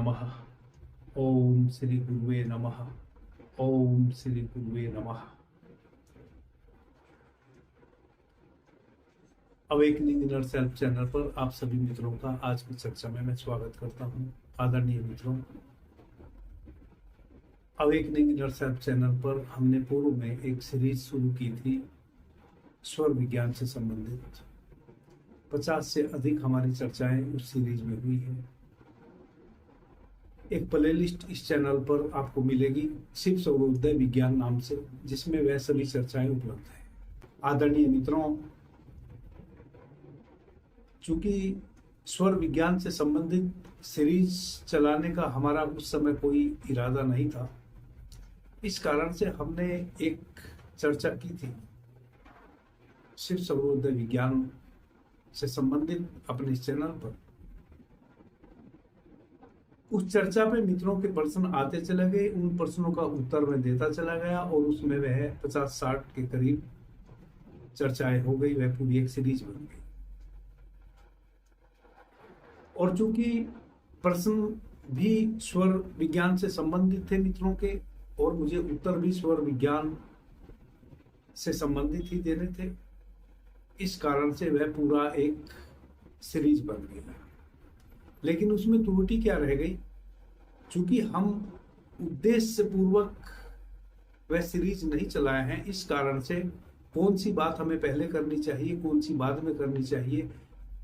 नमः। ओम श्री गुरुवे नमः। ओम श्री गुरुवे नमः। अवेकनिंग इनर सेल्फ चैनल पर आप सभी मित्रों का आज की चर्चा में मैं स्वागत करता हूं। आदरणीय मित्रों, अवेकनिंग इनर सेल्फ चैनल पर हमने पूर्व में एक सीरीज शुरू की थी स्वर विज्ञान से संबंधित। 50 से अधिक हमारी चर्चाएं उस सीरीज में हुई है। एक प्लेलिस्ट इस चैनल पर आपको मिलेगी शिव सौरोदय विज्ञान नाम से, जिसमें वह सभी चर्चाएं उपलब्ध हैं। आदरणीय मित्रों, चूंकि स्वर विज्ञान से संबंधित सीरीज चलाने का हमारा उस समय कोई इरादा नहीं था, इस कारण से हमने एक चर्चा की थी शिव सौरोदय विज्ञान से संबंधित अपने इस चैनल पर। उस चर्चा पे मित्रों के प्रश्न आते चले गए, उन प्रश्नों का उत्तर मैं देता चला गया और उसमें वह 50-60 के करीब चर्चाएं हो गई। वह पूरी एक सीरीज बन गई। और चूंकि प्रश्न भी स्वर विज्ञान से संबंधित थे मित्रों के, और मुझे उत्तर भी स्वर विज्ञान से संबंधित ही देने थे, इस कारण से वह पूरा एक सीरीज बन गया। लेकिन उसमें त्रुटि क्या रह गई? चूंकि हम उद्देश्य पूर्वक वह सीरीज नहीं चलाए हैं, इस कारण से कौन सी बात हमें पहले करनी चाहिए, कौन सी बाद में करनी चाहिए,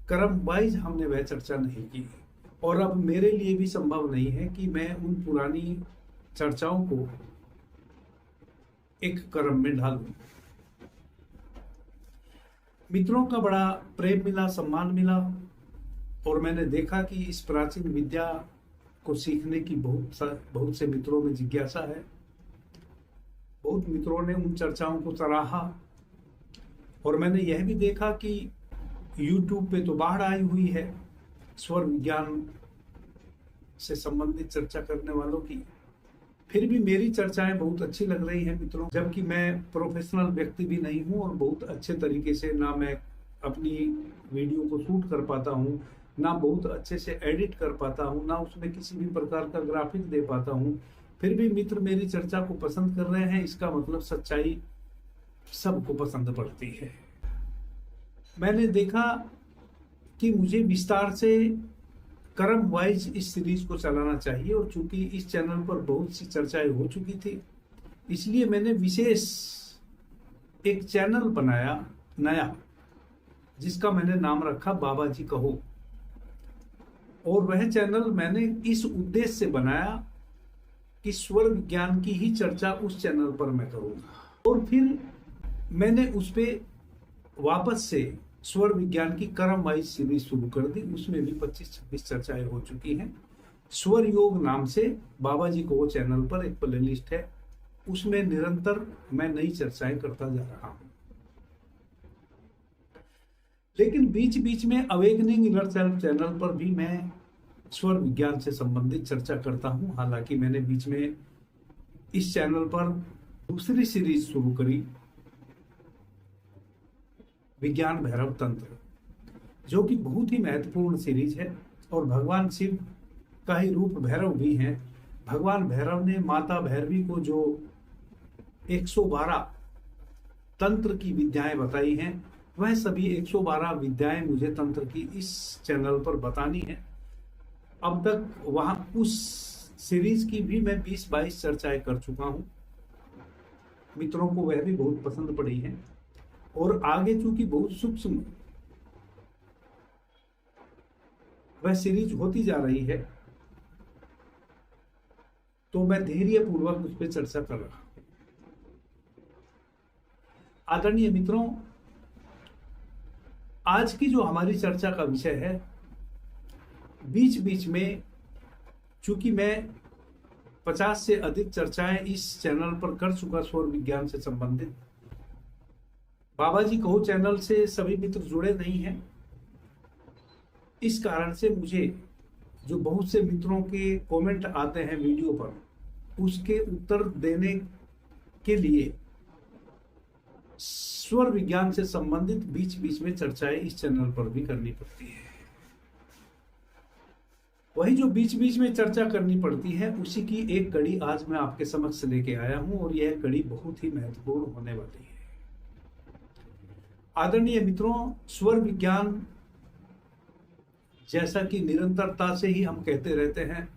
क्रम वाइज हमने वह चर्चा नहीं की। और अब मेरे लिए भी संभव नहीं है कि मैं उन पुरानी चर्चाओं को एक क्रम में ढालूं। मित्रों का बड़ा प्रेम मिला, सम्मान मिला, और मैंने देखा कि इस प्राचीन विद्या को सीखने की बहुत से मित्रों में जिज्ञासा है। बहुत मित्रों ने उन चर्चाओं को सराहा, और मैंने यह भी देखा कि YouTube पे तो बाढ़ आई हुई है स्वर विज्ञान से संबंधित चर्चा करने वालों की। फिर भी मेरी चर्चाएं बहुत अच्छी लग रही हैं मित्रों, जबकि मैं प्रोफेशनल व्यक्ति भी नहीं हूं और बहुत अच्छे तरीके से ना मैं अपनी वीडियो को शूट कर पाता हूं, ना बहुत अच्छे से एडिट कर पाता हूं, ना उसमें किसी भी प्रकार का ग्राफिक दे पाता हूं। फिर भी मित्र मेरी चर्चा को पसंद कर रहे हैं, इसका मतलब सच्चाई सबको पसंद पड़ती है। मैंने देखा कि मुझे विस्तार से क्रम वाइज इस सीरीज को चलाना चाहिए, और चूंकि इस चैनल पर बहुत सी चर्चाएं हो चुकी थी, इसलिए मैंने विशेष एक चैनल बनाया नया, जिसका मैंने नाम रखा बाबा जी कहो। और वह चैनल मैंने इस उद्देश्य से बनाया कि स्वर विज्ञान की ही चर्चा उस चैनल पर मैं करूंगा। और फिर मैंने उस पे वापस से स्वर विज्ञान की क्रम वाइज सीरीज शुरू कर दी। उसमें भी 25-26 चर्चाएं हो चुकी हैं। स्वर योग नाम से बाबा जी को चैनल पर एक प्लेलिस्ट है, उसमें निरंतर मैं नई चर्चाएं करता जा रहा हूं। लेकिन बीच बीच में अवेकनिंग इनर सेल्फ चैनल पर भी मैं स्वर विज्ञान से संबंधित चर्चा करता हूं। हालांकि मैंने बीच में इस चैनल पर दूसरी सीरीज शुरू करी, विज्ञान भैरव तंत्र, जो कि बहुत ही महत्वपूर्ण सीरीज है। और भगवान शिव का ही रूप भैरव भी हैं। भगवान भैरव ने माता भैरवी को जो 112 तंत्र की विद्याएं बताई हैं, वह सभी 112 विद्याएं मुझे तंत्र की इस चैनल पर बतानी है। अब तक वहां उस सीरीज की भी मैं 20-22 चर्चाएं कर चुका हूं। मित्रों को वह भी बहुत पसंद पड़ी है, और आगे चूंकि बहुत सूक्ष्म वह सीरीज होती जा रही है, तो मैं धैर्य पूर्वक उस पर चर्चा कर रहा हूं। आदरणीय मित्रों, आज की जो हमारी चर्चा का विषय है, बीच बीच में चूंकि मैं 50 से अधिक चर्चाएं इस चैनल पर कर चुका स्वर विज्ञान से संबंधित, बाबा जी कहो चैनल से सभी मित्र जुड़े नहीं हैं। इस कारण से मुझे जो बहुत से मित्रों के कमेंट आते हैं वीडियो पर, उसके उत्तर देने के लिए स्वर विज्ञान से संबंधित बीच बीच में चर्चाएं इस चैनल पर भी करनी पड़ती है। वही जो बीच बीच में चर्चा करनी पड़ती है, उसी की एक कड़ी आज मैं आपके समक्ष लेके आया हूं, और यह कड़ी बहुत ही महत्वपूर्ण होने वाली है। आदरणीय मित्रों, स्वर विज्ञान, जैसा कि निरंतरता से ही हम कहते रहते हैं,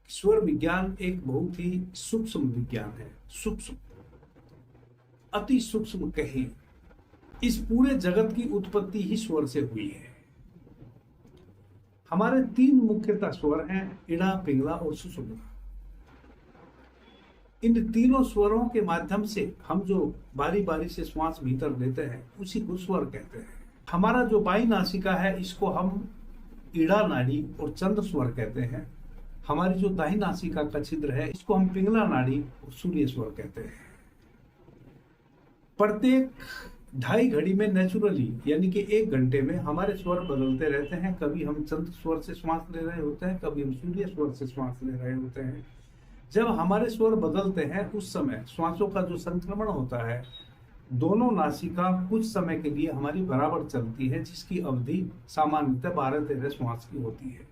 स्वर विज्ञान एक बहुत ही सूक्ष्म विज्ञान है। सूक्ष्म, अति सूक्ष्म कहें, इस पूरे जगत की उत्पत्ति ही स्वर से हुई है। हमारे 3 मुख्यतः स्वर हैं, इड़ा, पिंगला और सुषुम्ना। इन तीनों स्वरों के माध्यम से हम जो बारी बारी से श्वास भीतर लेते हैं, उसी को स्वर कहते हैं। हमारा जो बाई नासिका है, इसको हम इड़ा नाड़ी और चंद्र स्वर कहते हैं। हमारी जो दाहिनी नासिका का छिद्र है, इसको हम पिंगला नाड़ी और सूर्य स्वर कहते हैं। प्रत्येक 2.5 घड़ी में नेचुरली, यानी कि 1 घंटे में हमारे स्वर बदलते रहते हैं। कभी हम चंद्र स्वर से श्वास ले रहे होते हैं, कभी हम सूर्य स्वर से श्वास ले रहे होते हैं। जब हमारे स्वर बदलते हैं, उस समय श्वासों का जो संक्रमण होता है, दोनों नासिका कुछ समय के लिए हमारी बराबर चलती है, जिसकी अवधि सामान्यतः 12-13 श्वास की होती है।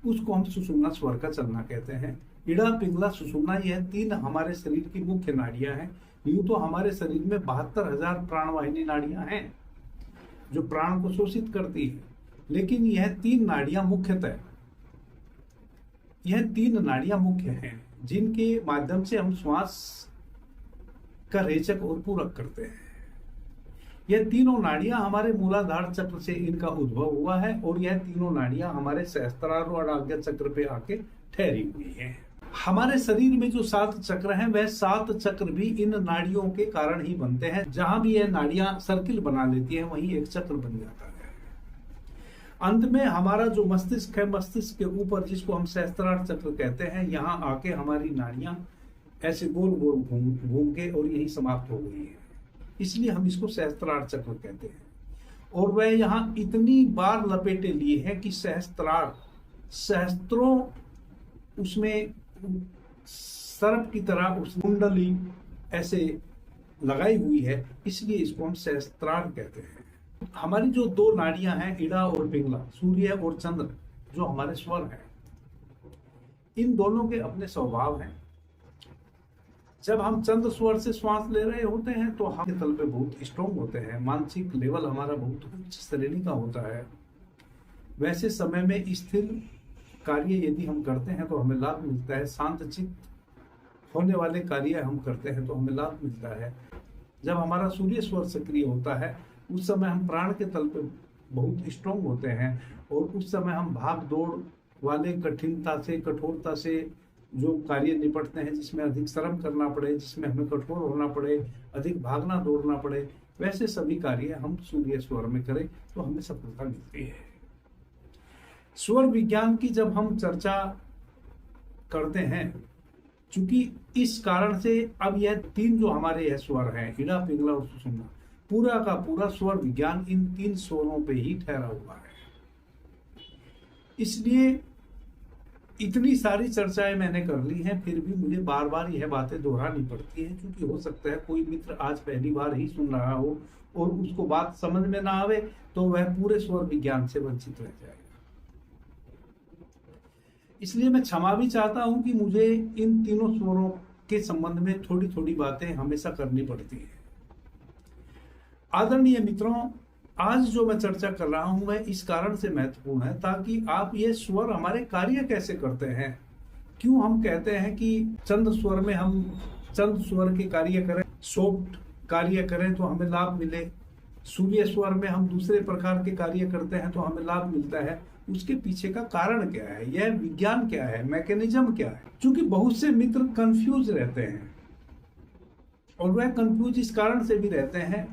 उसको हम सुषुम्ना स्वर का चलना कहते हैं। इड़ा, पिंगला, सुषुम्ना, यह 3 हमारे शरीर की मुख्य नाड़ियां हैं। यूं तो हमारे शरीर में 72,000 प्राणवाहिनी नाड़ियां हैं जो प्राण को शोषित करती है, लेकिन यह 3 नाड़ियां मुख्यतः, यह 3 नाड़ियां मुख्य हैं, जिनके माध्यम से हम श्वास का रेचक और पूरक करते हैं। यह तीनों नाड़ियां हमारे मूलाधार चक्र से इनका उद्भव हुआ है, और यह तीनों नाड़ियां हमारे सहस्त्रार और आज्ञा चक्र पे आके ठहरी हुई हैं। हमारे शरीर में जो 7 चक्र हैं, वह 7 चक्र भी इन नाड़ियों के कारण ही बनते हैं। जहां भी यह नाड़ियां सर्किल बना लेती हैं, वहीं एक चक्र बन जाता है। अंत में हमारा जो मस्तिष्क है, मस्तिष्क के ऊपर, जिसको हम सहस्त्रार चक्र कहते हैं, यहाँ आके हमारी नाड़ियां ऐसे गोल गोल घूम के और यही समाप्त हो गई है। इसलिए हम इसको सहस्त्रार चक्र कहते हैं। और वह यहाँ इतनी बार लपेटे लिए है कि सहस्त्रार, सहस्त्रों उसमें सर्प की तरह उस कुंडली ऐसे लगाई हुई है, इसलिए इसको हम सहस्त्रार कहते हैं। हमारी जो 2 नाड़ियां हैं, इड़ा और पिंगला, सूर्य और चंद्र, जो हमारे स्वर हैं, इन दोनों के अपने स्वभाव हैं। जब हम चंद्र स्वर से श्वास ले रहे होते हैं, तो हम तल पे बहुत स्ट्रॉन्ग होते हैं, मानसिक लेवल हमारा बहुत उच्च श्रेणी का होता है। वैसे समय में स्थिर कार्य यदि हम करते हैं तो हमें लाभ मिलता है। शांत चित्त होने वाले कार्य हम करते हैं तो हमें लाभ मिलता है। जब हमारा सूर्य स्वर सक्रिय होता है, उस समय हम प्राण के तल पे बहुत स्ट्रॉन्ग होते हैं, और उस समय हम भाग दौड़ वाले कठिनता से, कठोरता से जो कार्य निपटते हैं, जिसमें अधिक श्रम करना पड़े, जिसमें हमें कठोर होना पड़े, अधिक भागना दौड़ना पड़े, वैसे सभी कार्य हम सूर्य स्वर में करें तो हमें सफलता मिलती है। स्वर विज्ञान की जब हम चर्चा करते हैं, चूंकि इस कारण से अब यह 3 जो हमारे यह स्वर हैं, इड़ा, पिंगला और सुषुम्ना, पूरा का पूरा स्वर विज्ञान इन 3 स्वरों पे ही ठहरा हुआ है। इसलिए इतनी सारी चर्चाएं मैंने कर ली हैं, फिर भी मुझे बार बार यह बातें दोहरानी पड़ती हैं, क्योंकि हो सकता है कोई मित्र आज पहली बार ही सुन रहा हो और उसको बात समझ में ना आवे, तो वह पूरे स्वर विज्ञान से वंचित रह जाएगा। इसलिए मैं क्षमा भी चाहता हूं कि मुझे इन तीनों स्वरों के संबंध में थोड़ी थोड़ी बातें हमेशा करनी पड़ती है। आदरणीय मित्रों, आज जो मैं चर्चा कर रहा हूं वह इस कारण से महत्वपूर्ण है, ताकि आप ये स्वर हमारे कार्य कैसे करते हैं, क्यों हम कहते हैं कि चंद्र स्वर में हम चंद्र स्वर के कार्य करें, सॉफ्ट कार्य करें तो हमें लाभ मिले, सूर्य स्वर में हम दूसरे प्रकार के कार्य करते हैं तो हमें लाभ मिलता है। उसके पीछे का कारण क्या है, यह विज्ञान क्या है, मैकेनिज्म क्या है? क्योंकि बहुत से मित्र कंफ्यूज रहते हैं, और वह कंफ्यूज इस कारण से भी रहते हैं,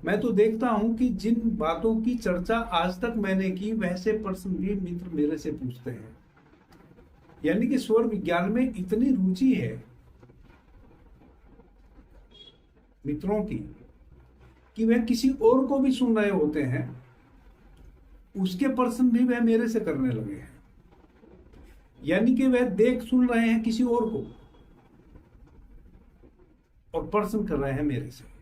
मैं तो देखता हूं कि जिन बातों की चर्चा आज तक मैंने की, वैसे प्रश्न भी मित्र मेरे से पूछते हैं। यानी कि स्वर विज्ञान में इतनी रुचि है मित्रों की कि वह किसी और को भी सुन रहे होते हैं, उसके प्रश्न भी वह मेरे से करने लगे हैं। यानी कि वह देख सुन रहे हैं किसी और को और प्रश्न कर रहे हैं मेरे से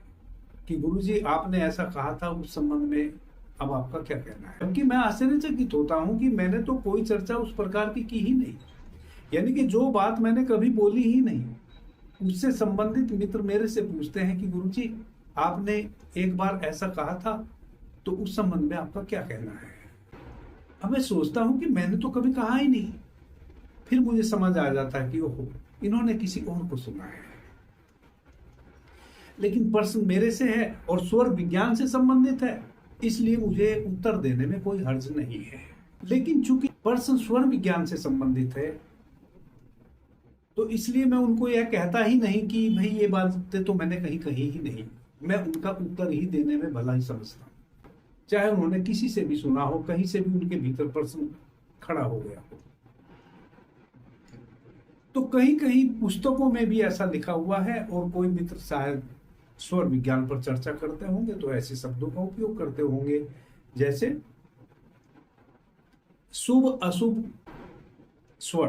कि गुरुजी आपने ऐसा कहा था, उस संबंध में अब आपका क्या कहना है? क्योंकि मैं आश्चर्यचकित होता हूं कि मैंने तो कोई चर्चा उस प्रकार की ही नहीं, यानी कि जो बात मैंने कभी बोली ही नहीं, उससे संबंधित मित्र मेरे से पूछते हैं कि गुरुजी आपने एक बार ऐसा कहा था, तो उस संबंध में आपका क्या कहना है? अब मैं सोचता हूं कि मैंने तो कभी कहा ही नहीं। फिर मुझे समझ आ जाता है कि ओहो, इन्होंने किसी और को सुना है। लेकिन प्रश्न मेरे से है और स्वर विज्ञान से संबंधित है, इसलिए मुझे उत्तर देने में कोई हर्ज नहीं है। लेकिन चूंकि प्रश्न स्वर विज्ञान से संबंधित है, तो इसलिए मैं उनको यह कहता ही नहीं कि भाई ये बात तो मैंने कहीं कही ही नहीं। मैं उनका उत्तर ही देने में भला ही समझता हूँ, चाहे उन्होंने किसी से भी सुना हो, कहीं से भी उनके भीतर प्रश्न खड़ा हो गया हो। तो कहीं कहीं पुस्तकों में भी ऐसा लिखा हुआ है, और कोई मित्र शायद स्वर विज्ञान पर चर्चा करते होंगे तो ऐसे शब्दों का उपयोग करते होंगे, जैसे शुभ अशुभ स्वर,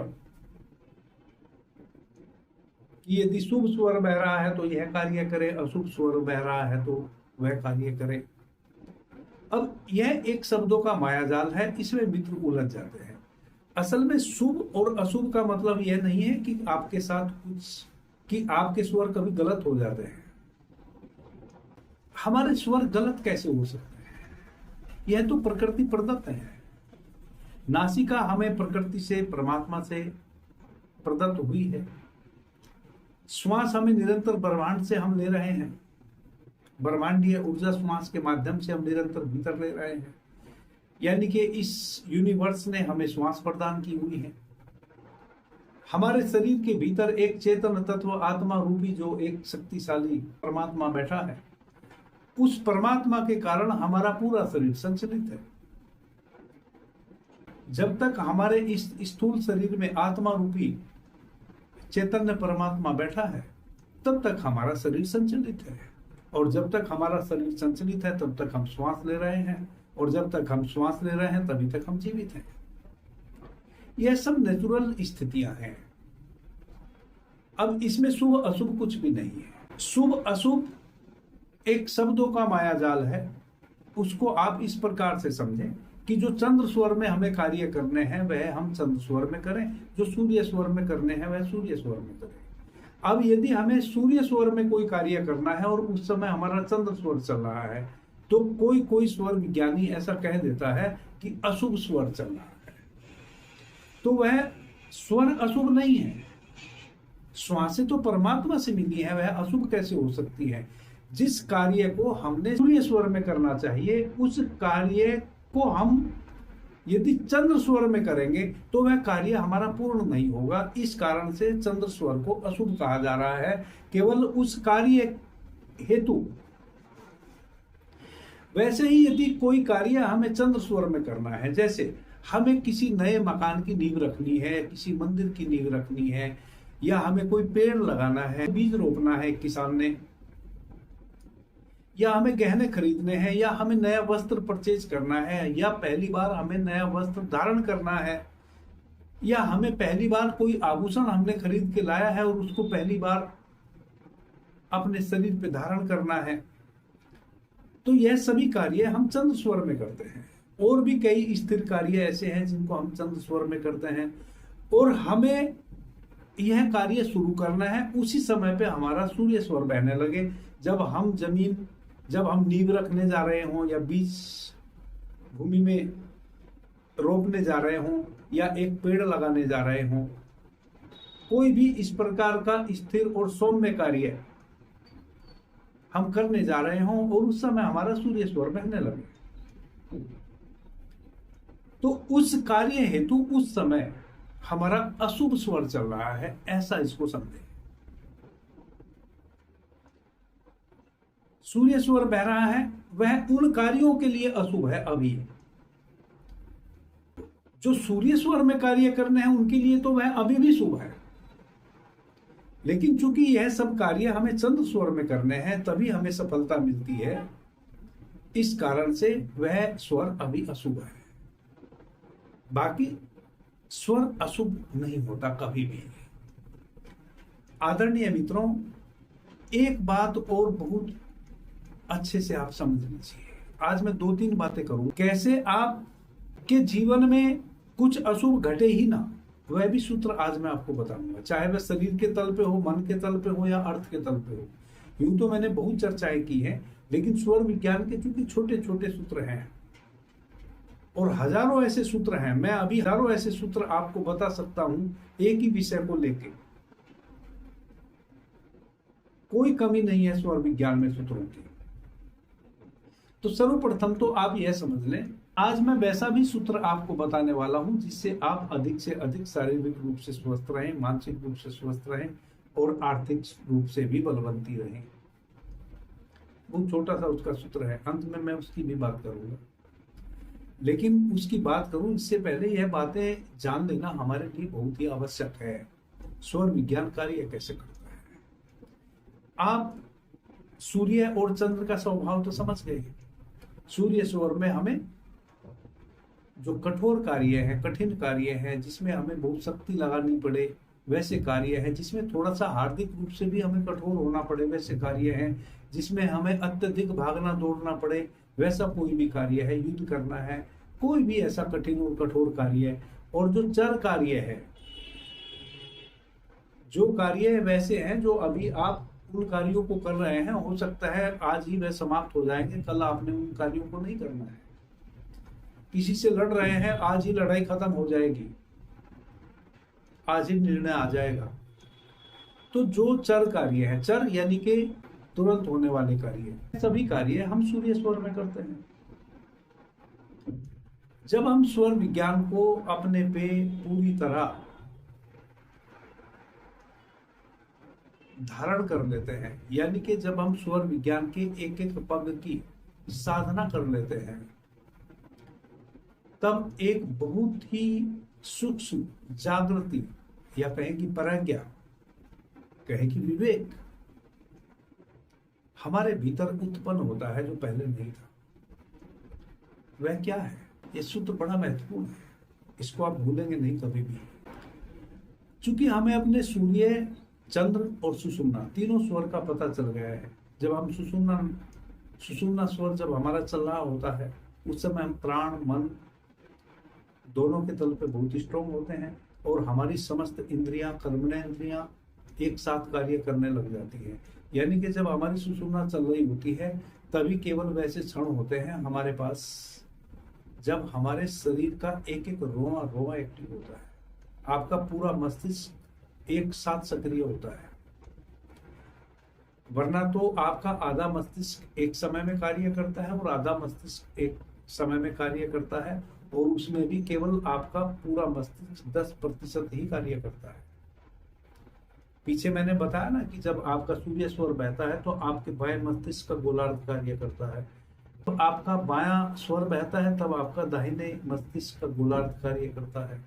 कि यदि शुभ स्वर बह रहा है तो यह कार्य करे, अशुभ स्वर बह रहा है तो वह कार्य करे। अब यह एक शब्दों का मायाजाल है, इसमें मित्र उलझ जाते हैं। असल में शुभ और अशुभ का मतलब यह नहीं है कि आपके साथ कुछ, कि आपके स्वर कभी गलत हो जाते हैं। हमारे स्वर गलत कैसे हो सकते हैं? यह तो प्रकृति प्रदत्त है। नासिका हमें प्रकृति से, परमात्मा से प्रदत्त हुई है। श्वास हमें निरंतर ब्रह्मांड से हम ले रहे हैं, ब्रह्मांडीय ऊर्जा श्वास के माध्यम से हम निरंतर भीतर ले रहे हैं, यानी कि इस यूनिवर्स ने हमें श्वास प्रदान की हुई है। हमारे शरीर के भीतर एक चेतन तत्व आत्मा रूपी जो एक शक्तिशाली परमात्मा बैठा है, उस परमात्मा के कारण हमारा पूरा शरीर संचलित है। जब तक हमारे इस स्थूल शरीर में आत्मा रूपी चैतन्य परमात्मा बैठा है, तब तक हमारा शरीर संचलित है। और जब तक हमारा शरीर संचलित है तब तक हम श्वास ले रहे हैं, और जब तक हम श्वास ले रहे हैं तभी तक हम जीवित हैं। यह सब नेचुरल स्थितियां हैं। अब इसमें शुभ अशुभ कुछ भी नहीं है। शुभ अशुभ एक शब्दों का मायाजाल है। उसको आप इस प्रकार से समझें कि जो चंद्र स्वर में हमें कार्य करने हैं वह हम चंद्र स्वर में करें, जो सूर्य स्वर में करने हैं वह सूर्य स्वर में करें। अब यदि हमें सूर्य स्वर में कोई कार्य करना है और उस समय हमारा चंद्र स्वर चल रहा है, तो कोई स्वर विज्ञानी ऐसा कह देता है कि अशुभ स्वर चल रहा है, तो वह स्वर अशुभ नहीं है। श्वासें तो परमात्मा से मिली है, वह अशुभ कैसे हो सकती है? जिस कार्य को हमने सूर्य स्वर में करना चाहिए, उस कार्य को हम यदि चंद्र स्वर में करेंगे तो वह कार्य हमारा पूर्ण नहीं होगा। इस कारण से चंद्र स्वर को अशुभ कहा जा रहा है, केवल उस कार्य हेतु। वैसे ही यदि कोई कार्य हमें चंद्र स्वर में करना है, जैसे हमें किसी नए मकान की नींव रखनी है, किसी मंदिर की नींव रखनी है, या हमें कोई पेड़ लगाना है, बीज रोपना है किसान ने, या हमें गहने खरीदने हैं, या हमें नया वस्त्र परचेज करना है, या पहली बार हमें नया वस्त्र धारण करना है, या हमें पहली बार कोई आभूषण हमने खरीद के लाया है और उसको पहली बार अपने शरीर पे धारण करना है, तो यह सभी कार्य हम चंद्र स्वर में करते हैं। और भी कई स्थिर कार्य ऐसे हैं जिनको हम चंद्र स्वर में करते हैं, और हमें यह कार्य शुरू करना है उसी समय पे हमारा सूर्य स्वर बहने लगे। जब हम नींव रखने जा रहे हों, या बीज भूमि में रोपने जा रहे हों, या एक पेड़ लगाने जा रहे हों, कोई भी इस प्रकार का स्थिर और सौम्य कार्य हम करने जा रहे हों और उस समय हमारा सूर्य स्वर बहने लगे, तो उस कार्य हेतु उस समय हमारा अशुभ स्वर चल रहा है, ऐसा इसको समझे। सूर्य स्वर बह रहा है वह उन कार्यों के लिए अशुभ है। अभी जो सूर्य स्वर में कार्य करने हैं उनके लिए तो वह अभी भी शुभ है, लेकिन चूंकि यह सब कार्य हमें चंद्र स्वर में करने हैं तभी हमें सफलता मिलती है, इस कारण से वह स्वर अभी अशुभ है। बाकी स्वर अशुभ नहीं होता कभी भी। आदरणीय मित्रों, एक बात और बहुत अच्छे से आप समझ लीजिए, आज मैं 2-3 बातें करूं कैसे आपके जीवन में कुछ अशुभ घटे ही ना, वह भी सूत्र आज मैं आपको बताऊंगा, चाहे वह शरीर के तल पे हो, मन के तल पे हो या अर्थ के तल पे हो। यूं तो मैंने बहुत चर्चाएं की हैं, लेकिन स्वर विज्ञान के चूंकि छोटे छोटे सूत्र हैं और हजारों ऐसे सूत्र हैं, मैं अभी हजारों ऐसे सूत्र आपको बता सकता हूं एक ही विषय को लेके। कोई कमी नहीं है स्वर विज्ञान में सूत्रों की। तो सर्वप्रथम तो आप यह समझ लें, आज मैं वैसा भी सूत्र आपको बताने वाला हूं जिससे आप अधिक से अधिक शारीरिक रूप से स्वस्थ रहें, मानसिक रूप से स्वस्थ रहें और आर्थिक रूप से भी बलवंती रहें। बहुत छोटा सा उसका सूत्र है, अंत में मैं उसकी भी बात करूंगा, लेकिन उसकी बात करूं इससे पहले यह बातें जान लेना हमारे लिए बहुत ही आवश्यक है। स्वर विज्ञान कार्य कैसे करता है? आप सूर्य और चंद्र का स्वभाव तो समझ गए। सूर्य स्वर में हमें जो कठोर कार्य है, कठिन कार्य है, जिसमें हमें बहुत शक्ति लगानी पड़े वैसे कार्य है, जिसमें थोड़ा सा हार्दिक रूप से भी हमें कठोर होना पड़े वैसे कार्य है, जिसमें हमें अत्यधिक भागना दौड़ना पड़े वैसा कोई भी कार्य है, युद्ध करना है, कोई भी ऐसा कठिन और कठोर कार्य है। और जो चर कार्य है, जो कार्य वैसे हैं जो अभी आप उन कार्यों को कर रहे हैं, हो सकता है आज ही वह समाप्त हो जाएंगे, कल आपने उन कार्यों को नहीं करना है। किसी से लड़ रहे हैं, आज ही लड़ाई खत्म हो जाएगी, आज ही निर्णय आ जाएगा। तो जो चर कार्य है, चर यानी कि तुरंत होने वाले कार्य, सभी कार्य हम सूर्य स्वर में करते हैं। जब हम स्वर विज्ञान को अपने पे पूरी तरह धारण कर लेते हैं, यानी कि जब हम स्वर विज्ञान के एक एक पग की साधना कर लेते हैं, तब एक बहुत ही सूक्ष्म जागृति या कहें कि प्रज्ञा, कहें कि विवेक हमारे भीतर उत्पन्न होता है जो पहले नहीं था। वह क्या है? यह सूत्र बड़ा महत्वपूर्ण है, इसको आप भूलेंगे नहीं कभी भी। चूंकि हमें अपने सूर्य, चंद्र और सुषुम्ना तीनों स्वर का पता चल गया है। जब हम सुषुम्ना स्वर जब हमारा चल रहा होता है, उस समय हम प्राण, मन दोनों के तल पे बहुत स्ट्रॉन्ग होते हैं और हमारी समस्त इंद्रियां, कर्मेंद्रियां एक साथ कार्य करने लग जाती है। यानी कि जब हमारी सुषुम्ना चल रही होती है, तभी केवल वैसे क्षण होते हैं हमारे पास जब हमारे शरीर का एक एक रोआ रोआ एक्टिव होता है, आपका पूरा मस्तिष्क एक साथ सक्रिय होता है। वरना तो आपका आधा मस्तिष्क एक समय में कार्य करता है और आधा मस्तिष्क एक समय में कार्य करता है, और उसमें भी केवल आपका पूरा मस्तिष्क 10% ही कार्य करता है। पीछे मैंने बताया ना कि जब आपका सूर्य स्वर बहता है तो आपके बाएं मस्तिष्क का गोलार्ध कार्य करता है, तो आपका बायां स्वर बहता है तब आपका दाहिने मस्तिष्क का गोलार्ध कार्य करता है।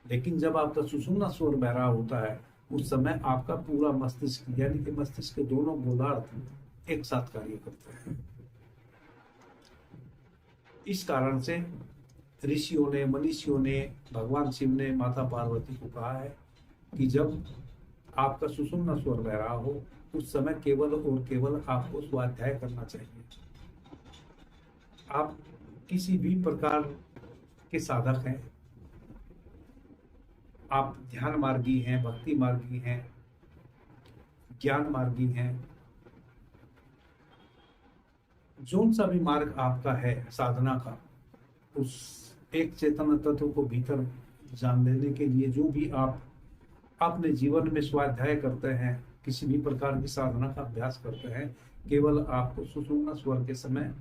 लेकिन जब आपका सुषुम्ना स्वर बह रहा होता है, उस समय आपका पूरा मस्तिष्क यानी कि मस्तिष्क के दोनों गोलार्ध एक साथ कार्य करते हैं। इस कारण से ऋषियों ने, मनीषियों ने, भगवान शिव ने माता पार्वती को कहा है कि जब आपका सुषुम्ना स्वर बह रहा हो, उस समय केवल और केवल आपको स्वाध्याय करना चाहिए। आप किसी भी प्रकार के साधक हैं, आप ध्यान मार्गी हैं, भक्ति मार्गी हैं, ज्ञान मार्गी हैं, जो सा भी मार्ग आपका है साधना का, उस एक चेतन तत्व को भीतर जान लेने के लिए जो भी आप अपने जीवन में स्वाध्याय करते हैं, किसी भी प्रकार की साधना का अभ्यास करते हैं, केवल आपको सुषुम्ना स्वर के समय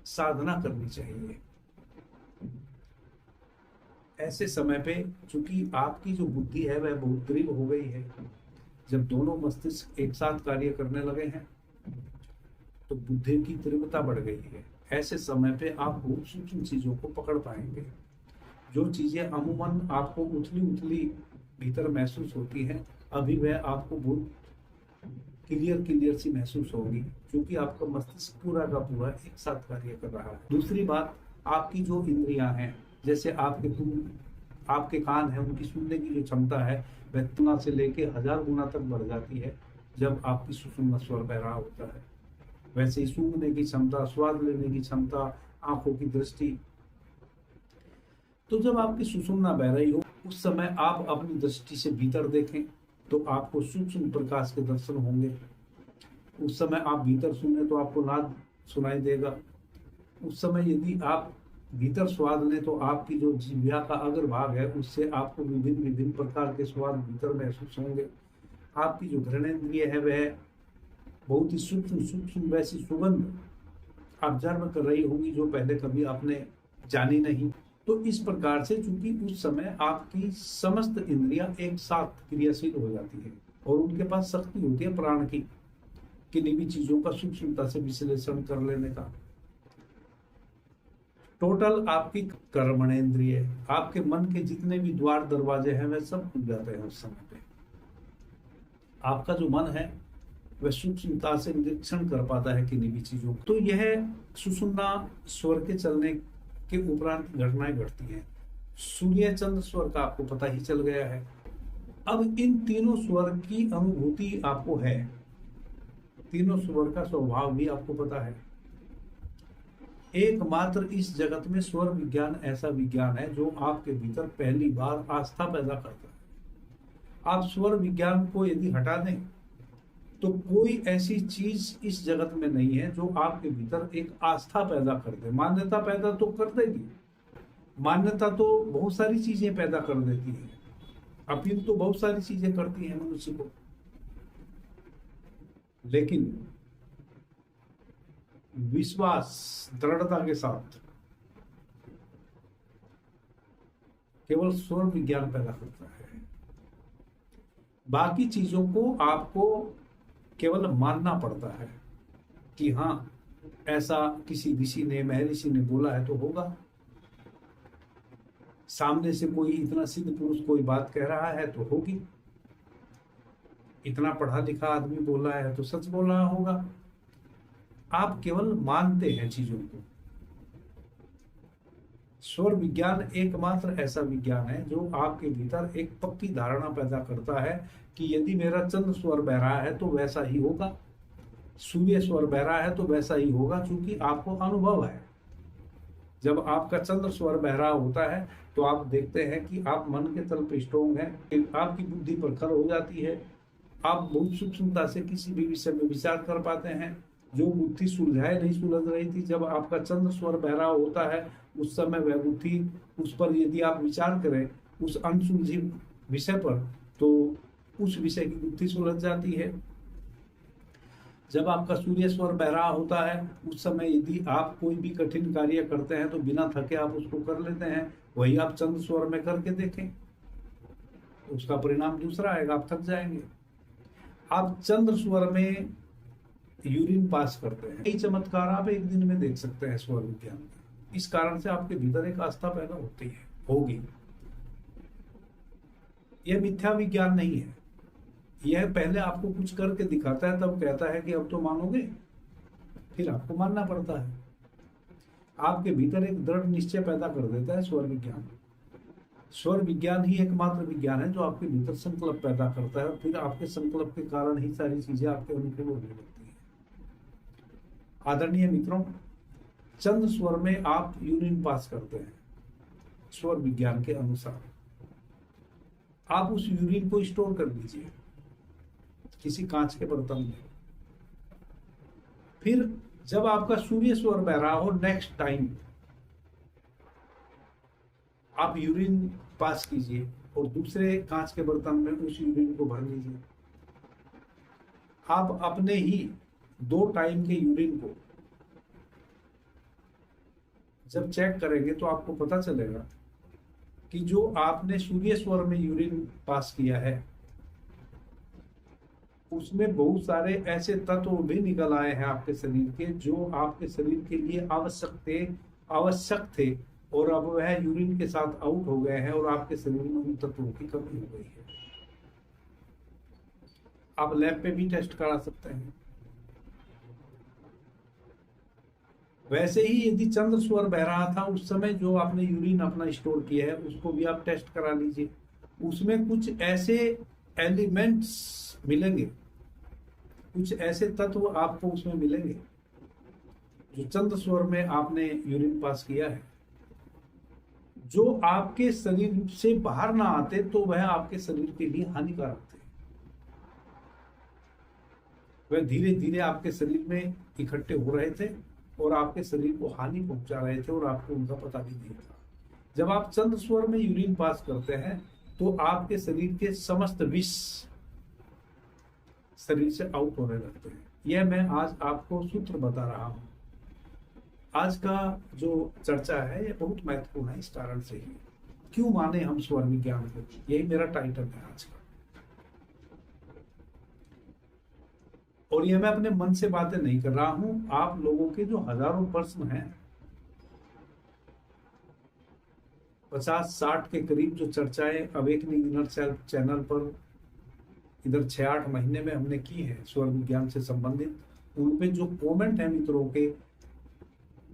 साधना करनी चाहिए। ऐसे समय पे चूंकि आपकी जो बुद्धि है वह बहुत तीव्र हो गई है, जब दोनों मस्तिष्क एक साथ कार्य करने लगे हैं तो बुद्धि की तीव्रता बढ़ गई है। ऐसे समय पे आप बहुत सूक्ष्म चीजों को पकड़ पाएंगे। जो चीजें अमूमन आपको उथली उथली भीतर महसूस होती हैं, अभी वह आपको बहुत क्लियर सी महसूस होगी, क्योंकि आपका मस्तिष्क पूरा का पूरा एक साथ कार्य कर रहा है। दूसरी बात, आपकी जो इंद्रियां हैं, जैसे आपके कान हैं, उनकी सुनने की जो क्षमता है वह तुलना से लेके 1000 गुना तक बढ़ जाती है जब आपकी सुषुम्ना स्वर बह रहा होता है। वैसे ही सूंघने की क्षमता, स्वाद लेने की क्षमता, आंखों की दृष्टि। तो जब आपकी सुषुम्ना बह रही हो उस समय आप अपनी दृष्टि से भीतर देखें तो आपको सूक्ष्म प्रकाश के दर्शन होंगे। उस समय आप भीतर सुने तो आपको नाद सुनाई देगा। उस समय यदि आप भीतर स्वाद लें तो आपकी जो जिह्वा का अग्र भाग है उससे आपको विभिन्न विभिन्न प्रकार के स्वाद भीतर महसूस होंगे। आपकी जो घ्राणेन्द्रिय है वह बहुत ही सूक्ष्म सूक्ष्म वैसी सुगंध ऑब्जर्व कर रही होगी जो पहले कभी आपने जानी नहीं। तो इस प्रकार से चूंकि उस समय आपकी समस्त इंद्रियां एक साथ क्रियाशील हो जाती है और उनके पास शक्ति होती है प्राण की किन्हीं भी चीजों का सूक्ष्मता से विश्लेषण कर लेने का। टोटल आपकी कर्मणेन्द्रिय, आपके मन के जितने भी द्वार दरवाजे हैं वह सब खुल जाते हैं उस समय पे। आपका जो मन है वह सूक्ष्मता से निरीक्षण कर पाता है किन्हीं भी चीजों को। तो यह सुषुम्ना स्वर के चलने के उपरांत घटनाएं घटती हैं। सूर्य चंद्र स्वर का आपको पता ही चल गया है। अब इन तीनों स्वर की अनुभूति आपको है, तीनों स्वर का स्वभाव भी आपको पता है। एकमात्र इस जगत में स्वर विज्ञान ऐसा विज्ञान है जो आपके भीतर पहली बार आस्था पैदा करता है। आप स्वर विज्ञान को यदि हटा दें तो कोई ऐसी चीज इस जगत में नहीं है जो आपके भीतर एक आस्था पैदा कर दे। मान्यता पैदा तो कर देगी, मान्यता तो बहुत सारी चीजें पैदा कर देती है, अपील तो बहुत सारी चीजें करती है मनुष्य को, लेकिन विश्वास दृढ़ता के साथ केवल स्वर विज्ञान पैदा करता है। बाकी चीजों को आपको केवल मानना पड़ता है कि हाँ ऐसा किसी ऋषि ने महर्षि ने बोला है तो होगा। सामने से कोई इतना सिद्ध पुरुष कोई बात कह रहा है तो होगी, इतना पढ़ा लिखा आदमी बोला है तो सच बोल रहा होगा। आप केवल मानते हैं चीजों को। स्वर विज्ञान एकमात्र ऐसा विज्ञान है जो आपके भीतर एक पक्की धारणा पैदा करता है कि यदि मेरा चंद्र स्वर बह रहा है तो वैसा ही होगा, सूर्य स्वर बह रहा है तो वैसा ही होगा, क्योंकि आपको अनुभव है। जब आपका चंद्र स्वर बह रहा होता है तो आप देखते हैं कि आप मन के तल पे स्ट्रोंग हैं, आपकी बुद्धि प्रखर हो जाती है, आप बहुत सूक्ष्मता से किसी भी विषय में विचार कर पाते हैं। जो बुद्धि सुलझाए नहीं सुलझ रही थी, जब आपका चंद्र स्वर बह रहा होता है उस समय वह बुद्धि उस पर यदि आप विचार करें उस अनसुलझी विषय पर तो उस विषय की बुद्धि सुलझ जाती है। जब आपका सूर्य स्वर बह रहा होता है उस समय यदि आप कोई भी कठिन कार्य करते हैं तो बिना थके आप उसको कर लेते हैं। वही आप चंद्र स्वर में करके देखें, उसका परिणाम दूसरा आएगा, आप थक जाएंगे। आप चंद्र स्वर में यूरिन पास करते हैं, यही चमत्कार आप एक दिन में देख सकते हैं स्वर विज्ञान में। इस कारण से आपके भीतर एक आस्था पैदा होती है, होगी। यह मिथ्या विज्ञान नहीं है, यह पहले आपको कुछ करके दिखाता है तब कहता है कि अब तो मानोगे, फिर आपको मानना पड़ता है। आपके भीतर एक दृढ़ निश्चय पैदा कर देता है स्वर विज्ञान। स्वर विज्ञान ही एकमात्र विज्ञान है जो आपके भीतर संकल्प पैदा करता है और फिर आपके संकल्प के कारण ही सारी चीजें आपके अनुकूल होने लगती है। आदरणीय मित्रों, चंद्र स्वर में आप यूरिन पास करते हैं स्वर विज्ञान के अनुसार। आप उस यूरिन को स्टोर कर लीजिए किसी कांच के बर्तन में। फिर जब आपका सूर्य स्वर बह रहा हो नेक्स्ट टाइम आप यूरिन पास कीजिए और दूसरे कांच के बर्तन में उस यूरिन को भर लीजिए। आप अपने ही 2 टाइम के यूरिन को जब चेक करेंगे तो आपको पता चलेगा कि जो आपने सूर्य स्वर में यूरिन पास किया है उसमें बहुत सारे ऐसे तत्व भी निकल आए हैं आपके शरीर के जो आपके शरीर के लिए आवश्यक थे और अब वह यूरिन के साथ आउट हो गए हैं और आपके शरीर में उन तत्वों की कमी हो गई है। आप लैब पे भी टेस्ट करा सकते हैं। वैसे ही यदि चंद्र स्वर बह रहा था उस समय जो आपने यूरिन अपना स्टोर किया है उसको भी आप टेस्ट करा लीजिए। उसमें कुछ ऐसे एलिमेंट्स मिलेंगे, कुछ ऐसे तत्व आपको उसमें मिलेंगे जो चंद स्वर में आपने यूरिन पास किया है, जो आपके शरीर से बाहर ना आते तो वह आपके शरीर के लिए हानिकारक थे। वह धीरे धीरे आपके शरीर में इकट्ठे हो रहे थे और आपके शरीर को हानि पहुंचा रहे थे और आपको उनका पता भी नहीं था। जब आप चंद स्वर में यूरिन पास करते हैं तो आपके शरीर के समस्त विष शरीर से आउट होने लगते हैं। यह मैं आज आपको सूत्र बता रहा हूं। आज का जो चर्चा है यह बहुत महत्वपूर्ण है इस कारण से ही, क्यों माने हम स्वर विज्ञान को, यही मेरा टाइटल है आज का। और यह मैं अपने मन से बातें नहीं कर रहा हूं, आप लोगों के जो हजारों प्रश्न हैं, 50-60 के करीब जो चर्चाएं अवेकनिंग इनर सेल्फ चैनल पर इधर 6-8 महीने में हमने की है स्वर विज्ञान से संबंधित, उन पे जो कमेंट है मित्रों के,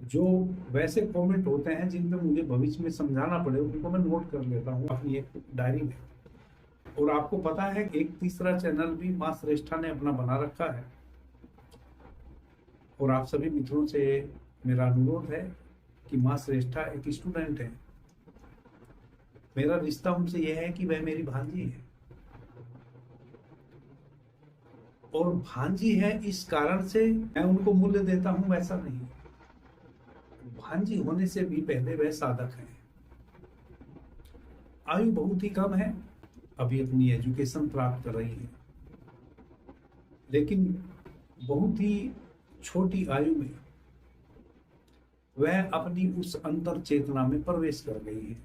जो वैसे कमेंट होते हैं जिन पे मुझे भविष्य में समझाना पड़े, उनको मैं नोट कर लेता हूँ अपनी एक डायरी में। और आपको पता है एक तीसरा चैनल भी मां श्रेष्ठा ने अपना बना रखा है, और आप सभी मित्रों से मेरा अनुरोध है कि मां श्रेष्ठा एक स्टूडेंट है। मेरा रिश्ता उनसे यह है कि वह मेरी भांजी है, और भांजी है इस कारण से मैं उनको मूल्य देता हूं, वैसा नहीं। भांजी होने से भी पहले वह साधक है। आयु बहुत ही कम है, अभी अपनी एजुकेशन प्राप्त कर रही है, लेकिन बहुत ही छोटी आयु में वह अपनी उस अंतर चेतना में प्रवेश कर गई है,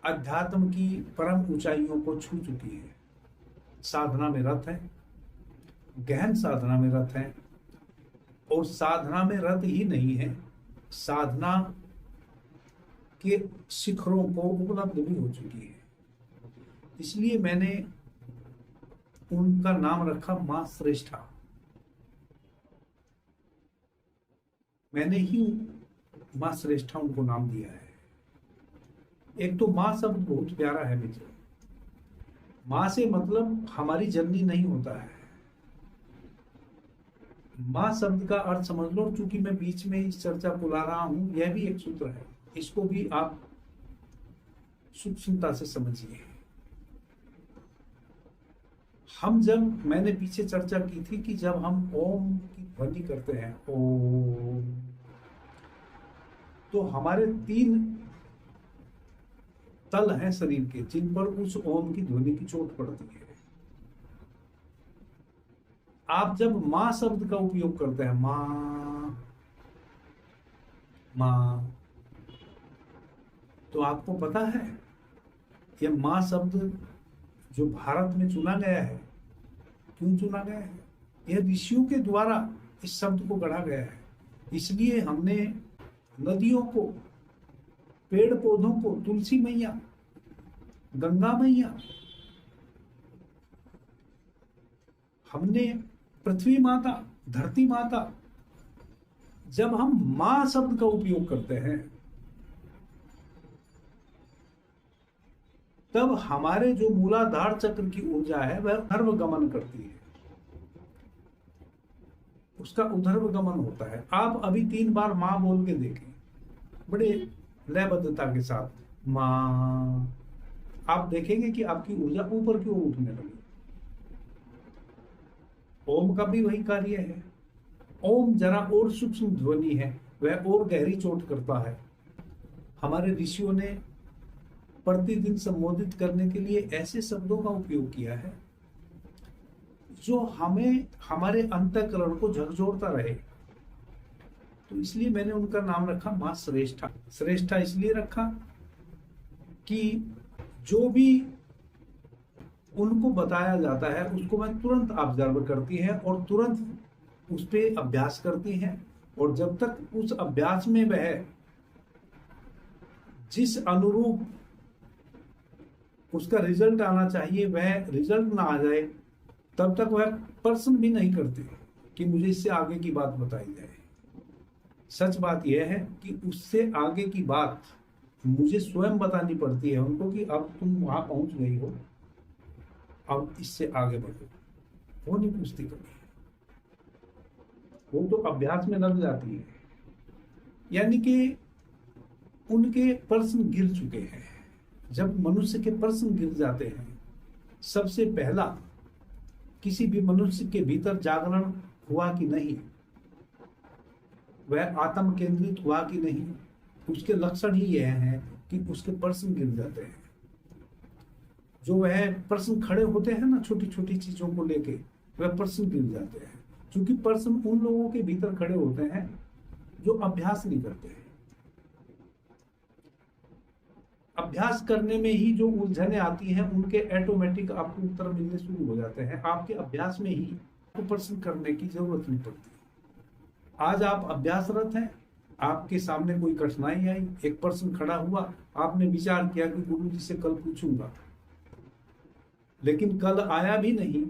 अध्यात्म की परम ऊंचाइयों को छू चुकी है, साधना में रत है, गहन साधना में रत है, और साधना में रत ही नहीं है, साधना के शिखरों को उपलब्ध भी हो चुकी है। इसलिए मैंने उनका नाम रखा मां श्रेष्ठा। मैंने ही मां श्रेष्ठा उनको नाम दिया है। एक तो मां शब्द बहुत प्यारा है मित्रों। मां से मतलब हमारी जननी नहीं होता है। मां शब्द का अर्थ समझ लो, चूंकि मैं बीच में इस चर्चा को ला रहा हूं, यह भी एक सूत्र है, इसको भी आप सूक्ष्मता से समझिए। मैंने पीछे चर्चा की थी कि जब हम ओम की ध्वनि करते हैं, ओम, तो हमारे 3 तल हैं शरीर के जिन पर उस ओम की ध्वनि की चोट पड़ती है। आप जब मां शब्द का उपयोग करते हैं, मां मां, तो आपको पता है यह मां शब्द जो भारत में चुना गया है, क्यों चुना गया है? यह ऋषियों के द्वारा इस शब्द को गढ़ा गया है। इसलिए हमने नदियों को, पेड़ पौधों को, तुलसी मैया, गंगा मैया, हमने पृथ्वी माता, धरती माता, जब हम मां शब्द का उपयोग करते हैं तब हमारे जो मूलाधार चक्र की ऊर्जा है वह ऊर्ध्व गमन करती है, उसका ऊर्ध्व गमन होता है। आप अभी 3 बार मां बोल के देखें, बड़े लयबद्धता के साथ, मां, आप देखेंगे कि आपकी ऊर्जा ऊपर की ओर उठने लगी। ओम का भी वही कार्य है। ओम जरा और सूक्ष्म ध्वनि है, वह और गहरी चोट करता है। हमारे ऋषियों ने प्रतिदिन संबोधित करने के लिए ऐसे शब्दों का उपयोग किया है जो हमें, हमारे अंतःकरण को झकझोरता रहे। तो इसलिए मैंने उनका नाम रखा मां श्रेष्ठा। श्रेष्ठा इसलिए रखा कि जो भी उनको बताया जाता है उसको मैं तुरंत ऑब्जर्व करती है और तुरंत उस पर अभ्यास करती हैं, और जब तक उस अभ्यास में वह जिस अनुरूप उसका रिजल्ट आना चाहिए वह रिजल्ट ना आ जाए, तब तक वह प्रश्न भी नहीं करते कि मुझे इससे आगे की बात बताई जाए। सच बात यह है कि उससे आगे की बात मुझे स्वयं बतानी पड़ती है उनको कि अब तुम वहां पहुंच गई हो, अब इससे आगे बढ़ो। वो नहीं पूछती कभी। वो तो अभ्यास में लग जाती है। यानी कि उनके प्रश्न गिर चुके हैं। जब मनुष्य के प्रश्न गिर जाते हैं, सबसे पहला किसी भी मनुष्य के भीतर जागरण हुआ कि नहीं, वह आत्म केंद्रित हुआ कि नहीं, उसके लक्षण ही यह है कि उसके प्रश्न गिर जाते हैं। जो वह प्रश्न खड़े होते हैं ना छोटी छोटी चीजों को लेके, वह प्रश्न गिर जाते हैं। क्योंकि प्रश्न उन लोगों के भीतर खड़े होते हैं जो अभ्यास नहीं करते हैं। अभ्यास करने में ही जो उलझने आती हैं, उनके ऑटोमेटिक आपको उत्तर मिलने शुरू हो जाते हैं। आपके अभ्यास में ही आपको प्रश्न करने की जरूरत नहीं पड़ती। आज आप अभ्यासरत हैं, आपके सामने कोई कठिनाई आई, एक प्रश्न खड़ा हुआ, आपने विचार किया कि गुरु जी से कल पूछूंगा, लेकिन कल आया भी नहीं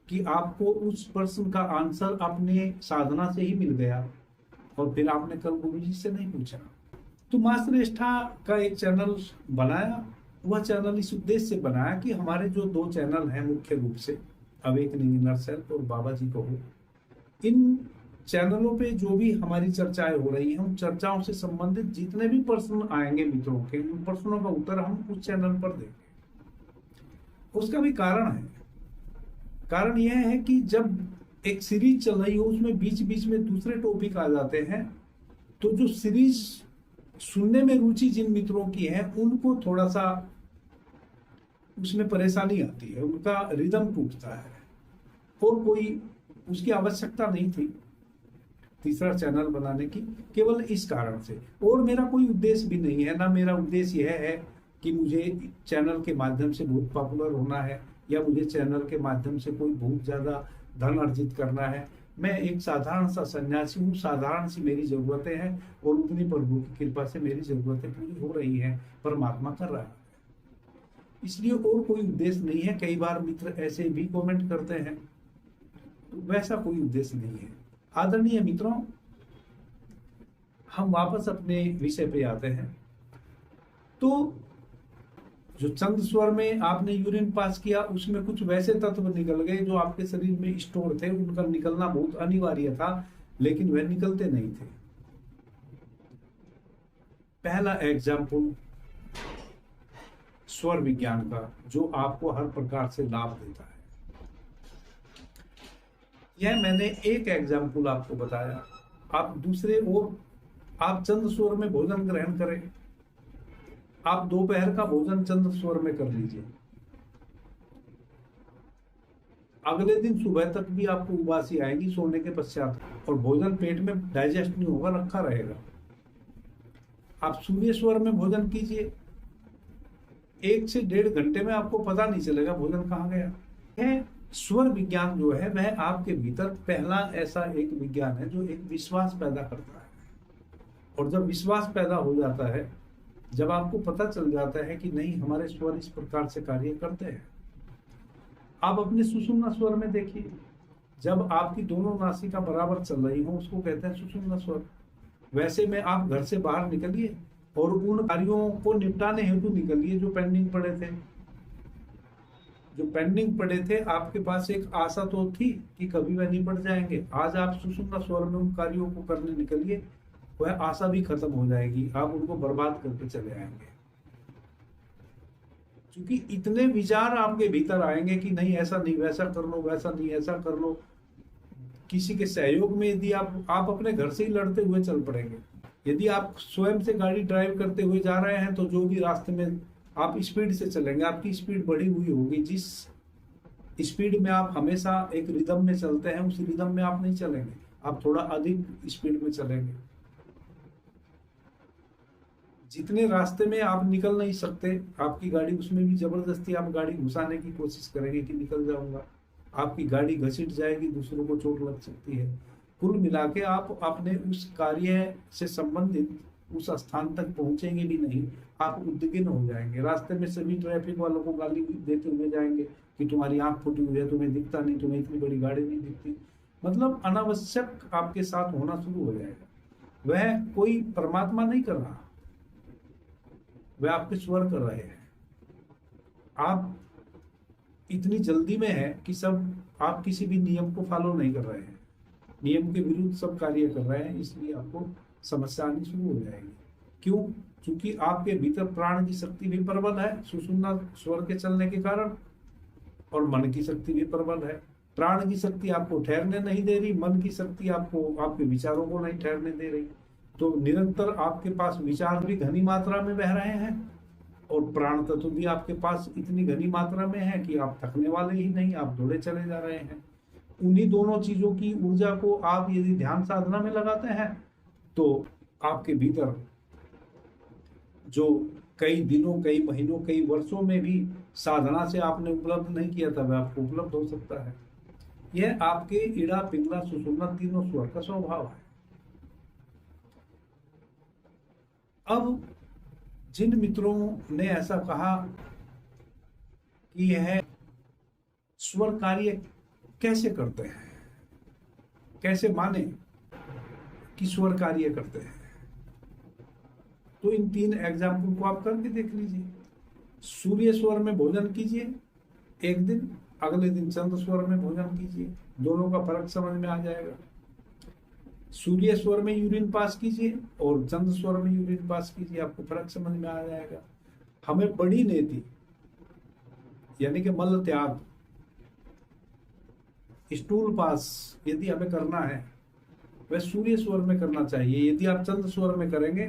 कि आपको उस प्रश्न का आंसर अपने साधना से ही मिल गया और फिर आपने कल गुरु जी से नहीं पूछा। तो मास्टर निष्ठा का एक चैनल बनाया। वह चैनल इस उद्देश्य से बनाया कि हमारे जो 2 चैनल हैं मुख्य रूप से, अवेकनिंग इनर सेल्फ और बाबा जी को हो, इन चैनलों पे जो भी हमारी चर्चाएं हो रही हैं, उन चर्चाओं से संबंधित जितने भी प्रश्न आएंगे मित्रों के, उन प्रश्नों का उत्तर हम उस चैनल पर देंगे। उसका भी कारण है। कारण यह है कि जब एक सीरीज चल रही हो, उसमें बीच बीच में दूसरे टॉपिक आ जाते हैं, तो जो सीरीज सुनने में रुचि जिन मित्रों की है, उनको थोड़ा सा उसमें परेशानी आती है, उनका रिदम टूटता है। और कोई उसकी आवश्यकता नहीं थी तीसरा चैनल बनाने की, केवल इस कारण से। और मेरा कोई उद्देश्य भी नहीं है, ना मेरा उद्देश्य यह है कि मुझे चैनल के माध्यम से बहुत पॉपुलर होना है, या मुझे चैनल के माध्यम से कोई बहुत ज्यादा धन अर्जित करना है। मैं एक साधारण सा सन्यासी हूँ, साधारण सी मेरी जरूरतें हैं, और उतनी प्रभु की कृपा से मेरी जरूरतें पूरी हो रही हैं, परमात्मा कर रहा है। इसलिए और कोई उद्देश्य नहीं है। कई बार मित्र ऐसे भी कमेंट करते हैं, तो वैसा कोई उद्देश्य नहीं है। आदरणीय मित्रों, हम वापस अपने विषय पे आते हैं। तो जो चंद स्वर में आपने यूरिन पास किया, उसमें कुछ वैसे तत्व निकल गए जो आपके शरीर में स्टोर थे, उनका निकलना बहुत अनिवार्य था, लेकिन वह निकलते नहीं थे। पहला एग्जाम्पल स्वर विज्ञान का, जो आपको हर प्रकार से लाभ देता है। यह मैंने एक एग्जाम्पल आपको बताया। आप दूसरे और आप चंद स्वर में भोजन ग्रहण करें। आप दोपहर का भोजन चंद स्वर में कर लीजिए, अगले दिन सुबह तक भी आपको उबासी आएगी सोने के पश्चात, और भोजन पेट में डाइजेस्ट नहीं होगा, रखा रहेगा। आप सूर्य स्वर में भोजन कीजिए, 1 से 1.5 घंटे में आपको पता नहीं चलेगा भोजन कहाँ गया है। स्वर विज्ञान जो है, वह आपके भीतर पहला ऐसा एक विज्ञान है जो एक विश्वास पैदा करता है। और जब विश्वास पैदा हो जाता है, जब आपको पता चल जाता है कि नहीं, हमारे स्वर इस प्रकार से कार्य करते हैं, आप अपने सुषुम्ना स्वर में देखिए। जब आपकी दोनों नासिका बराबर चल रही हो, उसको कहते हैं सुषुम्ना स्वर। वैसे में आप घर से बाहर निकलिए और उन कार्यों को निपटाने हेतु निकलिए जो पेंडिंग पड़े थे। जो पेंडिंग पड़े थे, आपके पास एक आशा तो थी कि कभी वह निपट जाएंगे। आज आप सुषुम्ना स्वर में उन कार्यों को करने निकलिए, वह आशा भी खत्म हो जाएगी, आप उनको बर्बाद करके चले आएंगे। क्योंकि इतने विचार आपके भीतर आएंगे कि नहीं, ऐसा नहीं, वैसा कर लो, वैसा नहीं, ऐसा कर लो। किसी के सहयोग में यदि आप अपने घर से ही लड़ते हुए चल पड़ेंगे। यदि आप स्वयं से गाड़ी ड्राइव करते हुए जा रहे हैं, तो जो भी रास्ते में आप स्पीड से चलेंगे, आपकी स्पीड बढ़ी हुई होगी। जिस स्पीड में आप हमेशा एक रिदम में चलते हैं, उस रिदम में आप नहीं चलेंगे, आप थोड़ा अधिक स्पीड में चलेंगे। जितने रास्ते में आप निकल नहीं सकते आपकी गाड़ी, उसमें भी जबरदस्ती आप गाड़ी घुसाने की कोशिश करेंगे कि निकल जाऊंगा, आपकी गाड़ी घसीट जाएगी, दूसरों को चोट लग सकती है। कुल मिला के आप अपने उस कार्य से संबंधित उस स्थान तक पहुंचेंगे भी नहीं, आप उद्विग्न हो जाएंगे। रास्ते में सभी ट्रैफिक वालों को गाली देते हुए जाएंगे कि तुम्हारी आंख फूटी हुई है, तुम्हें दिखता नहीं, तुम्हें इतनी बड़ी गाड़ी नहीं दिखती। मतलब अनावश्यक आपके साथ होना शुरू हो जाएगा। वह कोई परमात्मा नहीं कर रहा, वह आपके स्वर कर रहे हैं। आप इतनी जल्दी में है कि सब आप किसी भी नियम को फॉलो नहीं कर रहे हैं। नियम के विरुद्ध सब कार्य कर रहे हैं, इसलिए आपको समस्या आनी शुरू हो जाएगी। क्यों? क्योंकि आपके भीतर प्राण की शक्ति भी प्रबल है सुषुम्ना स्वर के चलने के कारण, और मन की शक्ति भी प्रबल है। प्राण की शक्ति आपको ठहरने नहीं दे रही, मन की शक्ति आपको आपके विचारों को नहीं ठहरने दे रही। तो निरंतर आपके पास विचार भी घनी मात्रा में बह रहे हैं, और प्राण तत्व भी आपके पास इतनी घनी मात्रा में है कि आप थकने वाले ही नहीं, आप दौड़े चले जा रहे हैं। उन्हीं दोनों चीजों की ऊर्जा को आप यदि ध्यान साधना में लगाते हैं तो आपके भीतर जो कई दिनों, कई महीनों, कई वर्षों में भी साधना से आपने उपलब्ध नहीं किया था, वह आपको उपलब्ध हो सकता है। यह आपके इड़ा, पिंगला, सुषुम्ना तीनों स्वर का स्वभाव है। अब जिन मित्रों ने ऐसा कहा कि यह स्वर कार्य कैसे करते हैं, कैसे माने कि स्वर कार्य करते हैं, तो इन 3 एग्जाम्पल को आप करके देख लीजिए। सूर्य स्वर में भोजन कीजिए एक दिन, अगले दिन चंद्र स्वर में भोजन कीजिए, दोनों का फर्क समझ में आ जाएगा। सूर्य स्वर में यूरिन पास कीजिए और चंद्र स्वर में यूरिन पास कीजिए, आपको फर्क समझ में आ जाएगा। हमें बड़ी नेति यानी कि मल त्याग, स्टूल पास यदि हमें करना है वह सूर्य स्वर में करना चाहिए। यदि आप चंद्र स्वर में करेंगे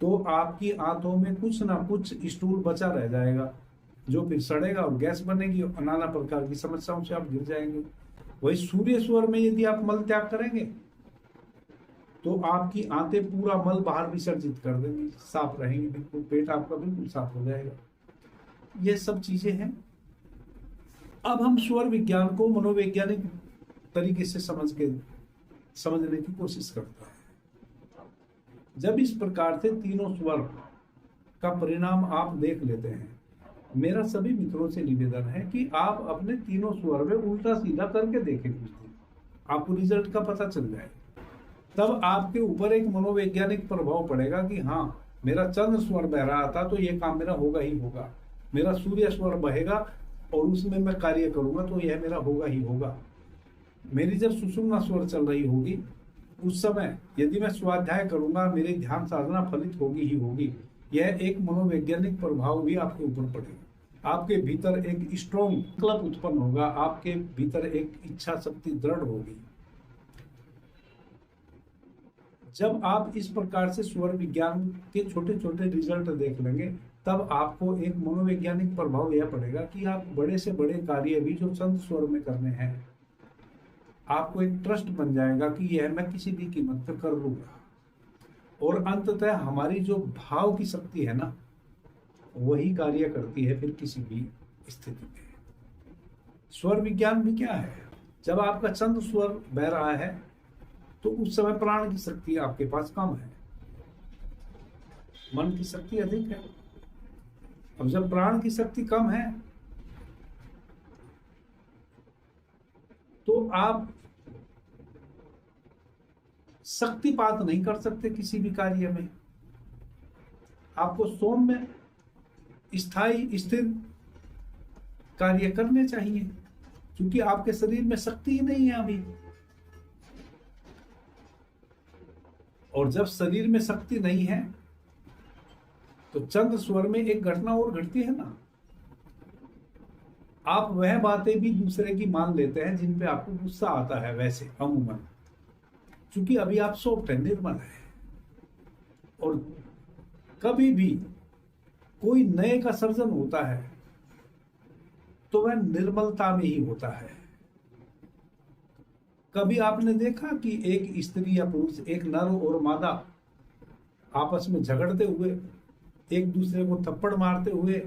तो आपकी आंतों में कुछ ना कुछ स्टूल बचा रह जाएगा, जो फिर सड़ेगा और गैस बनेगी और नाना प्रकार की समस्याओं से आप गिर जाएंगे। वही सूर्य स्वर में यदि आप मल त्याग करेंगे तो आपकी आंतें पूरा मल बाहर विसर्जित कर देंगी, साफ रहेंगी, बिल्कुल पेट आपका बिल्कुल साफ हो जाएगा। ये सब चीजें हैं। अब हम स्वर विज्ञान को मनोवैज्ञानिक तरीके से समझने की कोशिश करते हैं। जब इस प्रकार से तीनों स्वर का परिणाम आप देख लेते हैं, मेरा सभी मित्रों से निवेदन है कि आप अपने तीनों स्वर में उल्टा सीधा करके देखें कुछ दिन, आपको रिजल्ट का पता चल जाए। तब आपके ऊपर एक मनोवैज्ञानिक प्रभाव पड़ेगा कि हाँ, मेरा चंद्र स्वर बह रहा था तो ये काम मेरा होगा ही होगा, मेरा सूर्य स्वर बहेगा और उसमें मैं कार्य करूंगा तो यह मेरा होगा ही होगा। मेरी जब सुषुम्ना स्वर चल रही होगी उस समय यदि मैं स्वाध्याय करूंगा, मेरी ध्यान साधना फलित होगी ही होगी। यह एक मनोवैज्ञानिक प्रभाव भी आपके ऊपर पड़ेगा। आपके भीतर एक स्ट्रॉन्ग क्लब उत्पन्न होगा, आपके भीतर एक इच्छा शक्ति दृढ़ होगी। जब आप इस प्रकार से स्वर विज्ञान के छोटे छोटे रिजल्ट देख लेंगे, तब आपको एक मनोवैज्ञानिक प्रभाव यह पड़ेगा कि आप बड़े से बड़े कार्य भी जो चंद्र स्वर में करने हैं, आपको एक ट्रस्ट बन जाएगा कि यह मैं किसी भी कीमत पर कर लूंगा। और अंततः हमारी जो भाव की शक्ति है ना, वही कार्य करती है फिर किसी भी स्थिति में। स्वर विज्ञान भी क्या है, जब आपका चंद्र स्वर बह रहा है तो उस समय प्राण की शक्ति आपके पास कम है, मन की शक्ति अधिक है। अब जब प्राण की शक्ति कम है तो आप शक्तिपात नहीं कर सकते किसी भी कार्य में। आपको सौम्य, स्थायी, स्थिर कार्य करने चाहिए, क्योंकि आपके शरीर में शक्ति ही नहीं है अभी। और जब शरीर में शक्ति नहीं है तो चंद्र स्वर में एक घटना और घटती है ना, आप वह बातें भी दूसरे की मान लेते हैं जिन पे आपको गुस्सा आता है। वैसे अमूमन क्योंकि अभी आप सॉफ्ट है, निर्मल है, और कभी भी कोई नए का सर्जन होता है तो वह निर्मलता में ही होता है। कभी आपने देखा कि एक स्त्री या पुरुष, एक नर और मादा आपस में झगड़ते हुए, एक दूसरे को थप्पड़ मारते हुए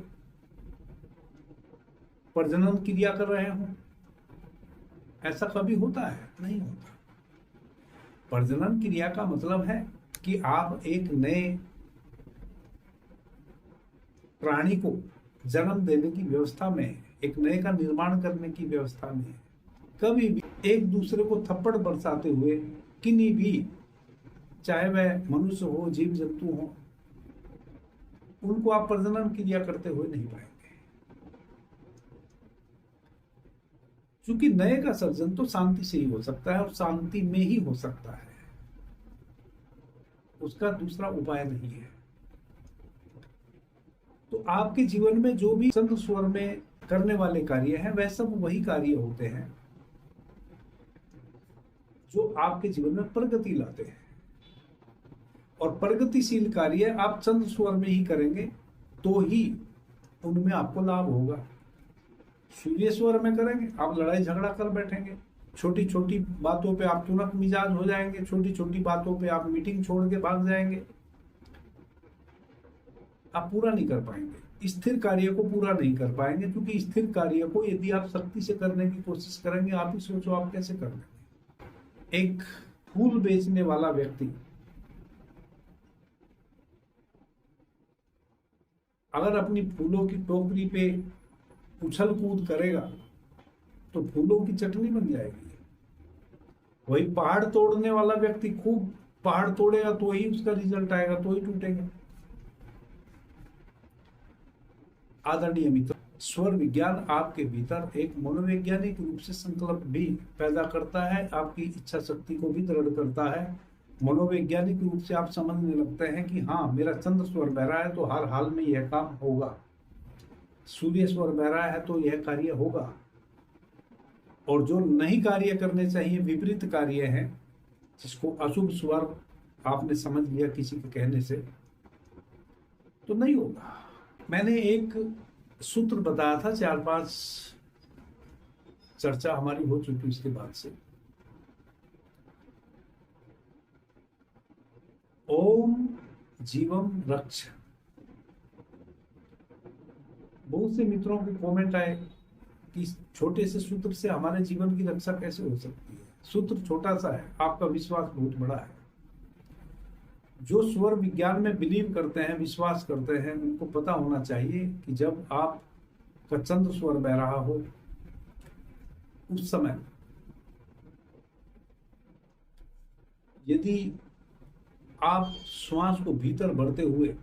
प्रजनन क्रिया कर रहे हों? ऐसा कभी होता है? नहीं होता। प्रजनन क्रिया का मतलब है कि आप एक नए प्राणी को जन्म देने की व्यवस्था में, एक नए का निर्माण करने की व्यवस्था में। कभी भी एक दूसरे को थप्पड़ बरसाते हुए किन्हीं भी, चाहे वह मनुष्य हो, जीव जंतु हो, उनको आप प्रजनन क्रिया करते हुए नहीं पाएंगे। क्योंकि नए का सर्जन तो शांति से ही हो सकता है और शांति में ही हो सकता है, उसका दूसरा उपाय नहीं है। तो आपके जीवन में जो भी चंद्र स्वर में करने वाले कार्य हैं, वह सब वही कार्य होते हैं जो आपके जीवन में प्रगति लाते हैं। और प्रगतिशील कार्य आप चंद्र स्वर में ही करेंगे तो ही उनमें आपको लाभ होगा। सूर्य स्वर में करेंगे, आप लड़ाई झगड़ा कर बैठेंगे, छोटी छोटी बातों पे आप तुरंत मिजाज हो जाएंगे, छोटी छोटी बातों पे आप मीटिंग छोड़ के भाग जाएंगे, आप पूरा नहीं कर पाएंगे, स्थिर कार्य को पूरा नहीं कर पाएंगे। क्योंकि स्थिर कार्य को यदि आप शक्ति से करने की कोशिश करेंगे, आप ही सोचो आप कैसे कर लेंगे। एक फूल बेचने वाला व्यक्ति अगर अपनी फूलों की टोकरी पे उछल कूद करेगा तो फूलों की चटनी बन जाएगी। वही पहाड़ तोड़ने वाला व्यक्ति खूब पहाड़ तोड़ेगा तो ही उसका रिजल्ट आएगा, तो ही टूटेगा। आदरणीय मित्र, स्वर विज्ञान आपके भीतर एक मनोवैज्ञानिक रूप से संकल्प भी पैदा करता है, आपकी इच्छा शक्ति को भी दृढ़ करता है। मनोवैज्ञानिक रूप से आप समझने लगते हैं कि हाँ, मेरा चंद्र स्वर बह रहा है तो हर हाल में यह काम होगा, सूर्य स्वर बह रहा है तो यह कार्य होगा। और जो नहीं कार्य करने चाहिए, विपरीत कार्य है, जिसको अशुभ स्वर आपने समझ लिया किसी के कहने से, तो नहीं होगा। मैंने एक सूत्र बताया था, 4-5 चर्चा हमारी हो चुकी इसके बाद से। ओम जीवम रक्ष। बहुत से मित्रों के कमेंट आए कि इस छोटे से सूत्र से हमारे जीवन की रक्षा कैसे हो सकती है। सूत्र छोटा सा है, आपका विश्वास बहुत बड़ा है। जो स्वर विज्ञान में बिलीव करते हैं, विश्वास करते हैं, उनको पता होना चाहिए कि जब आपका चंद्र स्वर बह रहा हो उस समय यदि आप श्वास को भीतर भरते हुए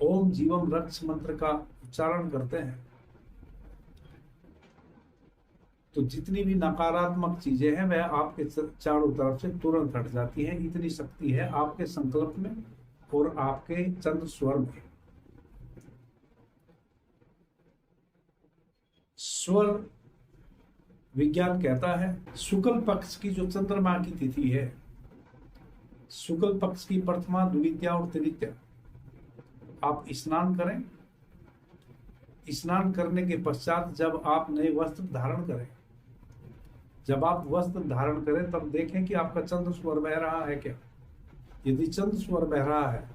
ओम जीवम रक्ष मंत्र का उच्चारण करते हैं तो जितनी भी नकारात्मक चीजें हैं वह आपके चारों तरफ से तुरंत हट जाती हैं। इतनी शक्ति है आपके संकल्प में और आपके चंद्र स्वर में। स्वर विज्ञान कहता है शुक्ल पक्ष की जो चंद्रमा की तिथि है, शुक्ल पक्ष की प्रथमा, द्वितीया और तृतीया, आप स्नान करें। स्नान करने के पश्चात जब आप नए वस्त्र धारण करें, जब आप वस्त्र धारण करें तब देखें कि आपका चंद्र स्वर बह रहा है क्या। यदि चंद्र स्वर बह रहा है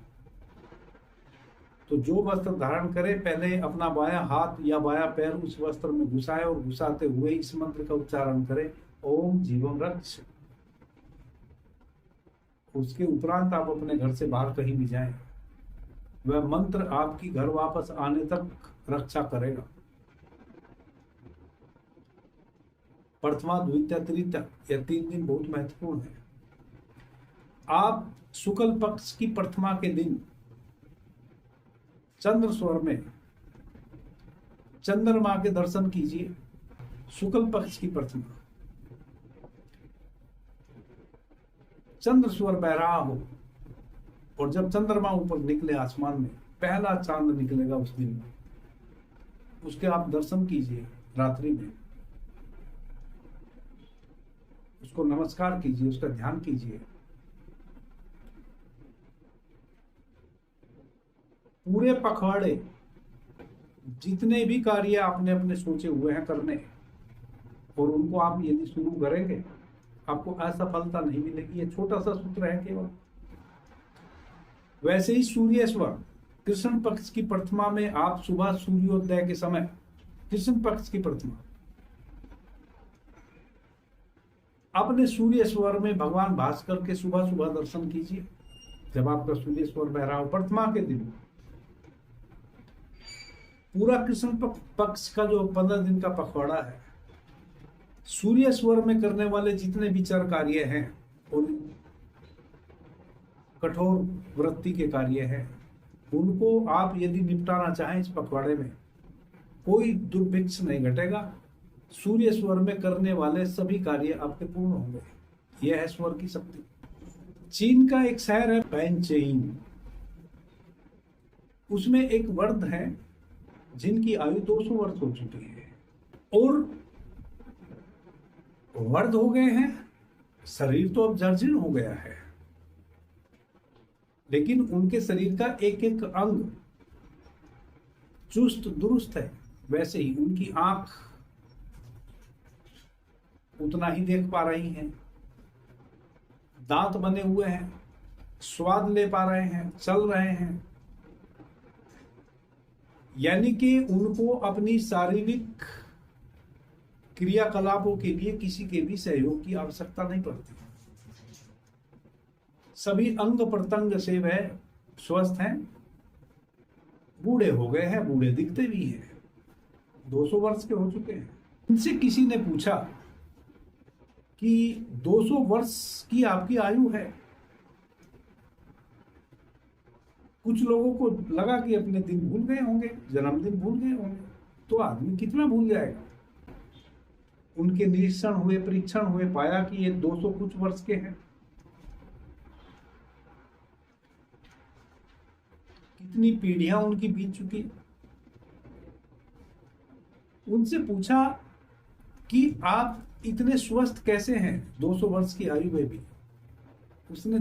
तो जो वस्त्र धारण करें, पहले अपना बायां हाथ या बायां पैर उस वस्त्र में घुसाए और घुसाते हुए इस मंत्र का उच्चारण करें, ओम जीवम रक्ष। उसके उपरांत आप अपने घर से बाहर कहीं भी जाएं, वह मंत्र आपकी घर वापस आने तक रक्षा करेगा। प्रथमा, द्वितीया, तृतीया, यह 3 दिन बहुत महत्वपूर्ण है। आप शुक्ल पक्ष की प्रथमा के दिन चंद्र स्वर में चंद्रमा के दर्शन कीजिए। शुक्ल पक्ष की प्रथमा चंद्र स्वर बह रहा हो और जब चंद्रमा ऊपर निकले आसमान में, पहला चांद निकलेगा उस दिन, उसके आप दर्शन कीजिए रात्रि में, उसको नमस्कार कीजिए, उसका ध्यान कीजिए। पूरे पखवाड़े जितने भी कार्य आपने अपने सोचे हुए हैं करने, और उनको आप यदि शुरू करेंगे आपको असफलता नहीं मिलेगी। ये छोटा सा सूत्र है केवल। वैसे ही सूर्य स्वर कृष्ण पक्ष की प्रथमा में आप सुबह सूर्योदय के समय कृष्ण पक्ष की प्रथमा अपने सूर्य स्वर में भगवान भास्कर के सुबह सुबह दर्शन कीजिए। जब आपका सूर्य स्वर बह रहा हो प्रथमा के दिन, पूरा कृष्ण पक्ष का जो 15 दिन का पखवाड़ा है, सूर्य स्वर में करने वाले जितने विचार कार्य हैं और कठोर वृत्ति के कार्य हैं, उनको आप यदि निपटाना चाहें इस पखवाड़े में, कोई दुर्भिक्ष नहीं घटेगा। सूर्य स्वर में करने वाले सभी कार्य आपके पूर्ण होंगे। यह है स्वर की शक्ति। चीन का एक शहर है पैनचेन, उसमें एक वृद्ध है जिनकी आयु 200 वर्ष हो चुकी है और वृद्ध हो गए हैं, शरीर तो अब जर्जर हो गया है, लेकिन उनके शरीर का एक एक अंग चुस्त दुरुस्त है। वैसे ही उनकी आंख उतना ही देख पा रही हैं, दांत बने हुए हैं, स्वाद ले पा रहे हैं, चल रहे हैं। यानी कि उनको अपनी शारीरिक क्रियाकलापों के लिए किसी के भी सहयोग की आवश्यकता नहीं पड़ती। सभी अंग प्रत्यंग से वह स्वस्थ हैं। बूढ़े हो गए हैं, बूढ़े दिखते भी हैं, 200 वर्ष के हो चुके हैं। उनसे किसी ने पूछा कि 200 वर्ष की आपकी आयु है। कुछ लोगों को लगा कि अपने दिन भूल गए होंगे, जन्मदिन भूल गए होंगे, तो आदमी कितना भूल जाएगा। उनके निरीक्षण हुए, परीक्षण हुए, पाया कि ये 200 कुछ वर्ष के हैं। कितनी पीढ़ियां उनकी बीत चुकी। उनसे पूछा कि आप इतने स्वस्थ कैसे हैं 200 वर्ष की आयु में भी। उसने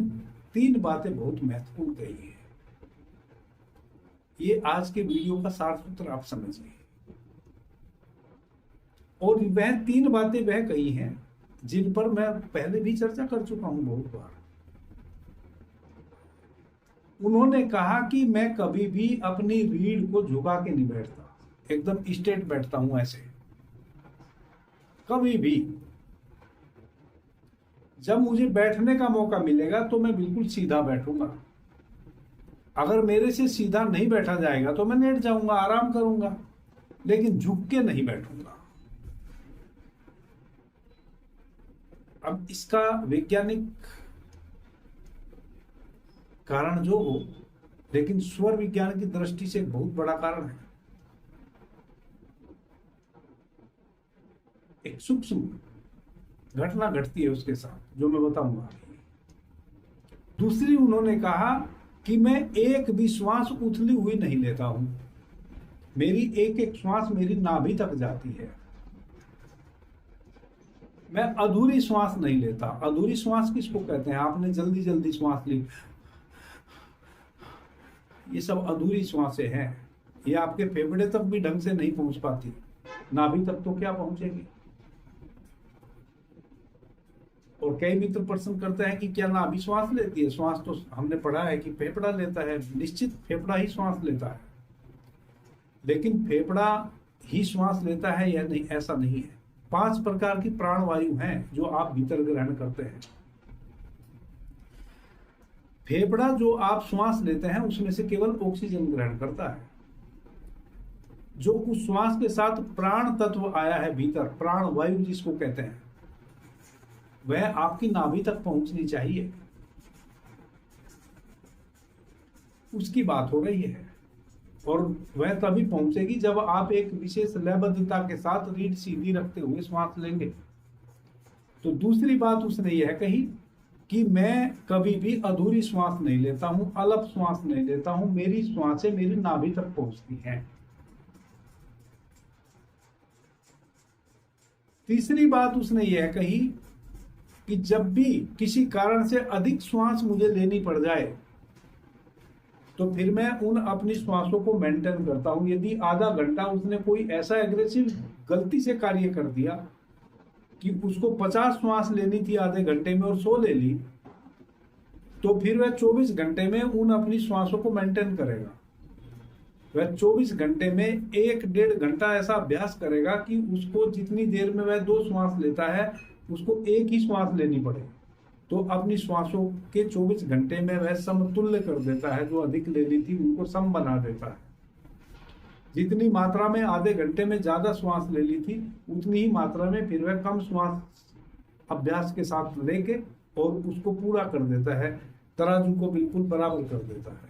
3 बातें बहुत महत्वपूर्ण कही है। ये आज के वीडियो का सार सूत्र आप समझिए। और वह 3 बातें वह कही हैं जिन पर मैं पहले भी चर्चा कर चुका हूं बहुत बार। उन्होंने कहा कि मैं कभी भी अपनी रीढ़ को झुका के नहीं बैठता, एकदम स्ट्रेट बैठता हूं ऐसे, कभी भी। जब मुझे बैठने का मौका मिलेगा तो मैं बिल्कुल सीधा बैठूंगा। अगर मेरे से सीधा नहीं बैठा जाएगा तो मैं लेट जाऊंगा, आराम करूंगा, लेकिन झुक के नहीं बैठूंगा। अब इसका वैज्ञानिक कारण जो हो, लेकिन स्वर विज्ञान की दृष्टि से एक बहुत बड़ा कारण है। एक सूक्ष्म घटना घटती है उसके साथ, जो मैं बताऊंगा। दूसरी, उन्होंने कहा कि मैं एक भी श्वास उथली हुई नहीं लेता हूं। मेरी एक एक श्वास मेरी नाभि तक जाती है। मैं अधूरी श्वास नहीं लेता। अधूरी श्वास किसको कहते हैं? आपने जल्दी जल्दी श्वास ली, ये सब अधूरी श्वासें हैं। ये आपके फेफड़े तक भी ढंग से नहीं पहुंच पाती, नाभि तक तो क्या पहुंचेगी। और कई मित्र प्रश्न करते हैं कि क्या नाभि श्वास लेती है? श्वास तो हमने पढ़ा है कि फेफड़ा लेता है। निश्चित फेफड़ा ही श्वास लेता है, लेकिन फेफड़ा ही श्वास लेता है या नहीं, ऐसा नहीं है। 5 प्रकार की प्राणवायु हैं जो आप भीतर ग्रहण करते हैं। फेफड़ा जो आप श्वास लेते हैं उसमें से केवल ऑक्सीजन ग्रहण करता है। जो उस श्वास के साथ प्राण तत्व आया है भीतर, प्राण वायु जिसको कहते हैं, वह आपकी नाभि तक पहुंचनी चाहिए। उसकी बात हो रही है, और वह तभी पहुंचेगी जब आप एक विशेष लयबद्धता के साथ रीढ़ सीधी रखते हुए श्वास लेंगे। तो दूसरी बात उसने यह कही कि मैं कभी भी अधूरी श्वास नहीं लेता हूं, अलप श्वास नहीं लेता हूं, मेरी श्वासें मेरी नाभि तक पहुंचती हैं। तीसरी बात उसने यह कही कि जब भी किसी कारण से अधिक श्वास मुझे लेनी पड़ जाए तो फिर मैं उन अपनी श्वासों को मेंटेन करता हूं। यदि आधा घंटा उसने कोई ऐसा एग्रेसिव गलती से कार्य कर दिया कि उसको 50 श्वास लेनी थी आधे घंटे में और 100 ले ली, तो फिर वह 24 घंटे में उन अपनी श्वासों को मेंटेन करेगा। वह 24 घंटे में 1-1.5 घंटा ऐसा अभ्यास करेगा कि उसको जितनी देर में वह 2 श्वास लेता है उसको 1 ही श्वास लेनी पड़े। तो अपनी श्वासों के 24 घंटे में वह समतुल्य कर देता है। जो अधिक ले ली थी उनको सम बना देता है। जितनी मात्रा में आधे घंटे में ज्यादा श्वास ले ली थी उतनी ही मात्रा में फिर वह कम श्वास अभ्यास के साथ लेके और उसको पूरा कर देता है, तराजू को बिल्कुल बराबर कर देता है।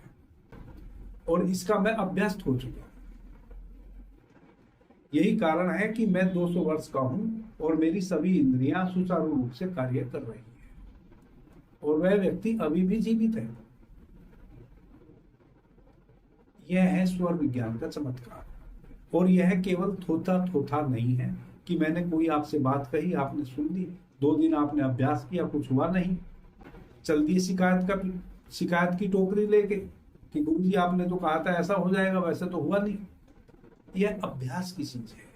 और इसका मैं अभ्यस्त हो चुका। यही कारण है कि मैं 200 वर्ष का हूं और मेरी सभी इंद्रियां सुचारू रूप से कार्य कर रही हैं और वह व्यक्ति अभी भी जीवित है। यह है स्वर विज्ञान का चमत्कार। और यह केवल थोथा थोथा नहीं है कि मैंने कोई आपसे बात कही, आपने सुन ली, 2 दिन आपने अभ्यास किया, कुछ हुआ नहीं, चल दिए शिकायत की टोकरी लेके कि गुरुजी आपने तो कहा था ऐसा हो जाएगा, वैसे तो हुआ नहीं। यह अभ्यास की चीज है।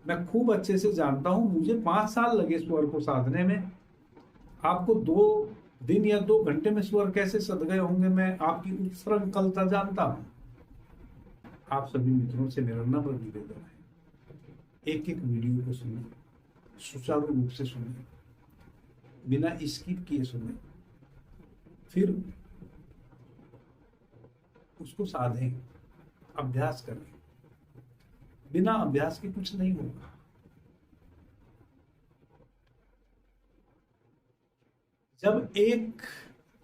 मैं खूब अच्छे से जानता हूं, मुझे 5 साल लगे स्वर को साधने में। आपको 2 दिन या 2 घंटे में स्वर कैसे सध गए होंगे, मैं आपकी उच्छृंखलता जानता हूं। आप सभी मित्रों से मेरा नम्र निवेदन है, एक एक वीडियो को सुने, सुचारू रूप से सुने, बिना स्किप किए सुने, फिर उसको साधें, अभ्यास करें। बिना अभ्यास के कुछ नहीं होगा। जब एक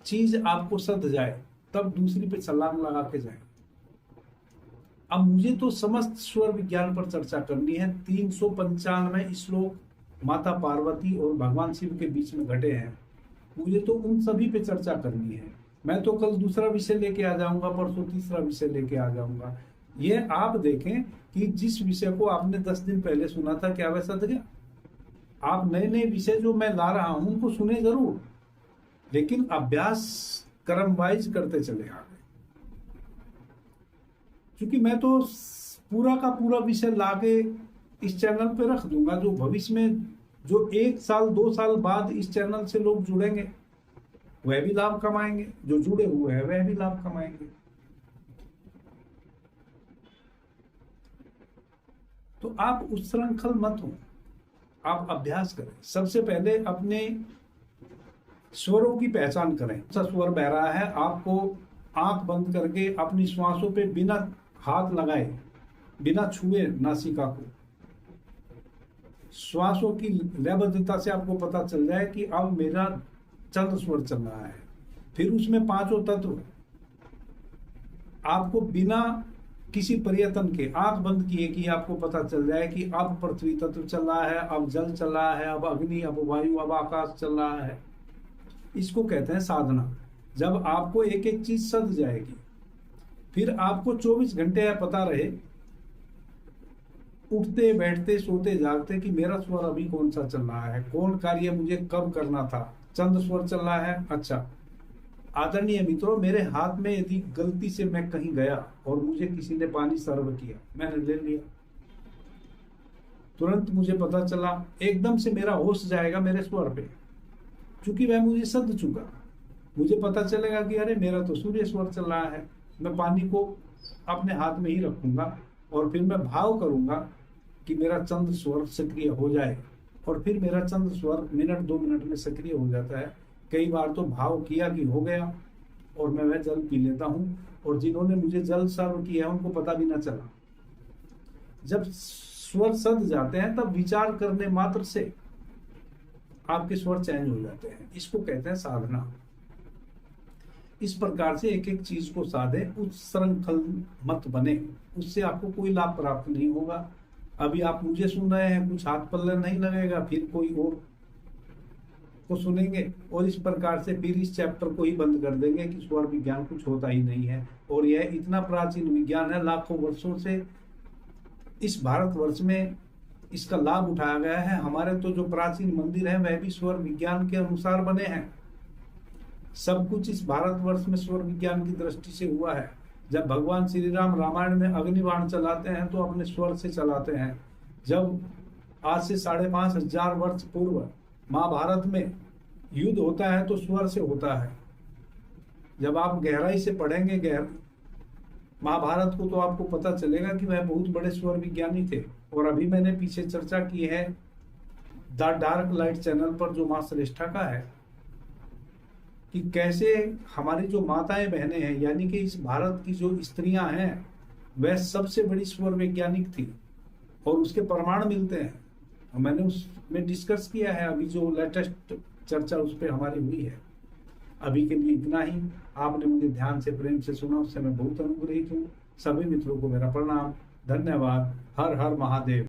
चीज आपको सध जाए तब दूसरी पे छलांग लगा के जाए। अब मुझे तो समस्त स्वर विज्ञान पर चर्चा करनी है। 395 श्लोक माता पार्वती और भगवान शिव के बीच में घटे हैं, मुझे तो उन सभी पे चर्चा करनी है। मैं तो कल दूसरा विषय लेके आ जाऊंगा, परसों तीसरा विषय लेके आ जाऊंगा। ये आप देखें कि जिस विषय को आपने 10 दिन पहले सुना था, क्या वह सध गया? आप नए नए विषय जो मैं ला रहा हूं उनको सुने जरूर, लेकिन अभ्यास क्रम वाइज करते चले आगे। क्योंकि मैं तो पूरा का पूरा विषय लाके इस चैनल पे रख दूंगा, जो भविष्य में जो 1 साल 2 साल बाद इस चैनल से लोग जुड़ेंगे वह भी लाभ कमाएंगे, जो जुड़े हुए हैं वह भी लाभ कमाएंगे। तो आप उच्छृंखल मत हो, आप अभ्यास करें। सबसे पहले अपने स्वरों की पहचान करें। अच्छा स्वर बह रहा है, आपको आंख बंद करके अपनी श्वासों पे बिना हाथ लगाए, बिना छुए नासिका को, श्वासों की लयबद्धता से आपको पता चल जाए कि अब मेरा चंद्र स्वर चल रहा है। फिर उसमें 5 तत्व आपको बिना किसी प्रयत्न के आंख बंद किए कि आपको पता चल जाए कि अब पृथ्वी तत्व चल रहा है, अब जल चल रहा है, अब अग्नि, अब वायु, अब आकाश चल रहा है। इसको कहते हैं साधना। जब आपको एक एक चीज सध जाएगी, फिर आपको 24 घंटे पता रहे, उठते बैठते सोते जागते, कि मेरा स्वर अभी कौन सा चल रहा है, कौन कार्य मुझे कब करना था। चंद्र स्वर चल रहा है, अच्छा आदरणीय मित्रों, मेरे हाथ में यदि गलती से मैं कहीं गया और मुझे किसी ने पानी सर्व किया, मैंने ले लिया, तुरंत मुझे पता चला, एकदम से मेरा होश जाएगा मेरे स्वर पे, क्योंकि वह मुझे सध चुका। मुझे पता चलेगा कि अरे मेरा तो सूर्य स्वर चल रहा है। मैं पानी को अपने हाथ में ही रखूंगा और फिर मैं भाव करूंगा कि मेरा चंद्र स्वर सक्रिय हो जाए, और फिर मेरा चंद्र स्वर मिनट 2 मिनट में सक्रिय हो जाता है। कई बार तो भाव किया कि हो गया और मैं वह जल पी लेता हूं, और जिन्होंने मुझे जल सर्व किया है उनको पता भी ना चला। जब स्वर सध जाते हैं तब विचार करने मात्र से आपके स्वर चेंज हो जाते हैं। इसको कहते हैं साधना। इस प्रकार से एक एक चीज को साधे, उच्छृंखल मत बने, उससे आपको कोई लाभ प्राप्त नहीं होगा। अभी आप मुझे सुन रहे हैं, कुछ हाथ पल्ले नहीं लगेगा, फिर कोई और को सुनेंगे, और इस प्रकार से फिर इस चैप्टर को ही बंद कर देंगे कि स्वर विज्ञान कुछ होता ही नहीं है। और यह इतना प्राचीन विज्ञान है, लाखों वर्षों से इस भारतवर्ष में इसका लाभ उठाया गया है। हमारे तो जो प्राचीन मंदिर है वह भी स्वर विज्ञान के अनुसार बने हैं। सब कुछ इस भारतवर्ष में स्वर विज्ञान की दृष्टि से हुआ है। जब भगवान श्री राम रामायण में अग्निबाण चलाते हैं तो अपने स्वर से चलाते हैं। जब आज से 5,500 वर्ष पूर्व महाभारत में युद्ध होता है तो स्वर से होता है। जब आप गहराई से पढ़ेंगे महाभारत को तो आपको पता चलेगा कि वह बहुत बड़े स्वर विज्ञानी थे। और अभी मैंने पीछे चर्चा की है द डार्क लाइट चैनल पर, जो मां श्रेष्ठा का है, कि कैसे हमारी जो माताएं बहनें हैं, यानी कि इस भारत की जो स्त्रियां हैं, वह सबसे बड़ी स्वर वैज्ञानिक थी और उसके प्रमाण मिलते हैं। मैंने उसमें डिस्कस किया है, अभी जो लेटेस्ट चर्चा उस पर हमारी हुई है। अभी के लिए इतना ही। आपने मुझे ध्यान से प्रेम से सुना, उससे मैं बहुत अनुग्रहित हूँ। सभी मित्रों को मेरा प्रणाम। धन्यवाद। हर हर महादेव।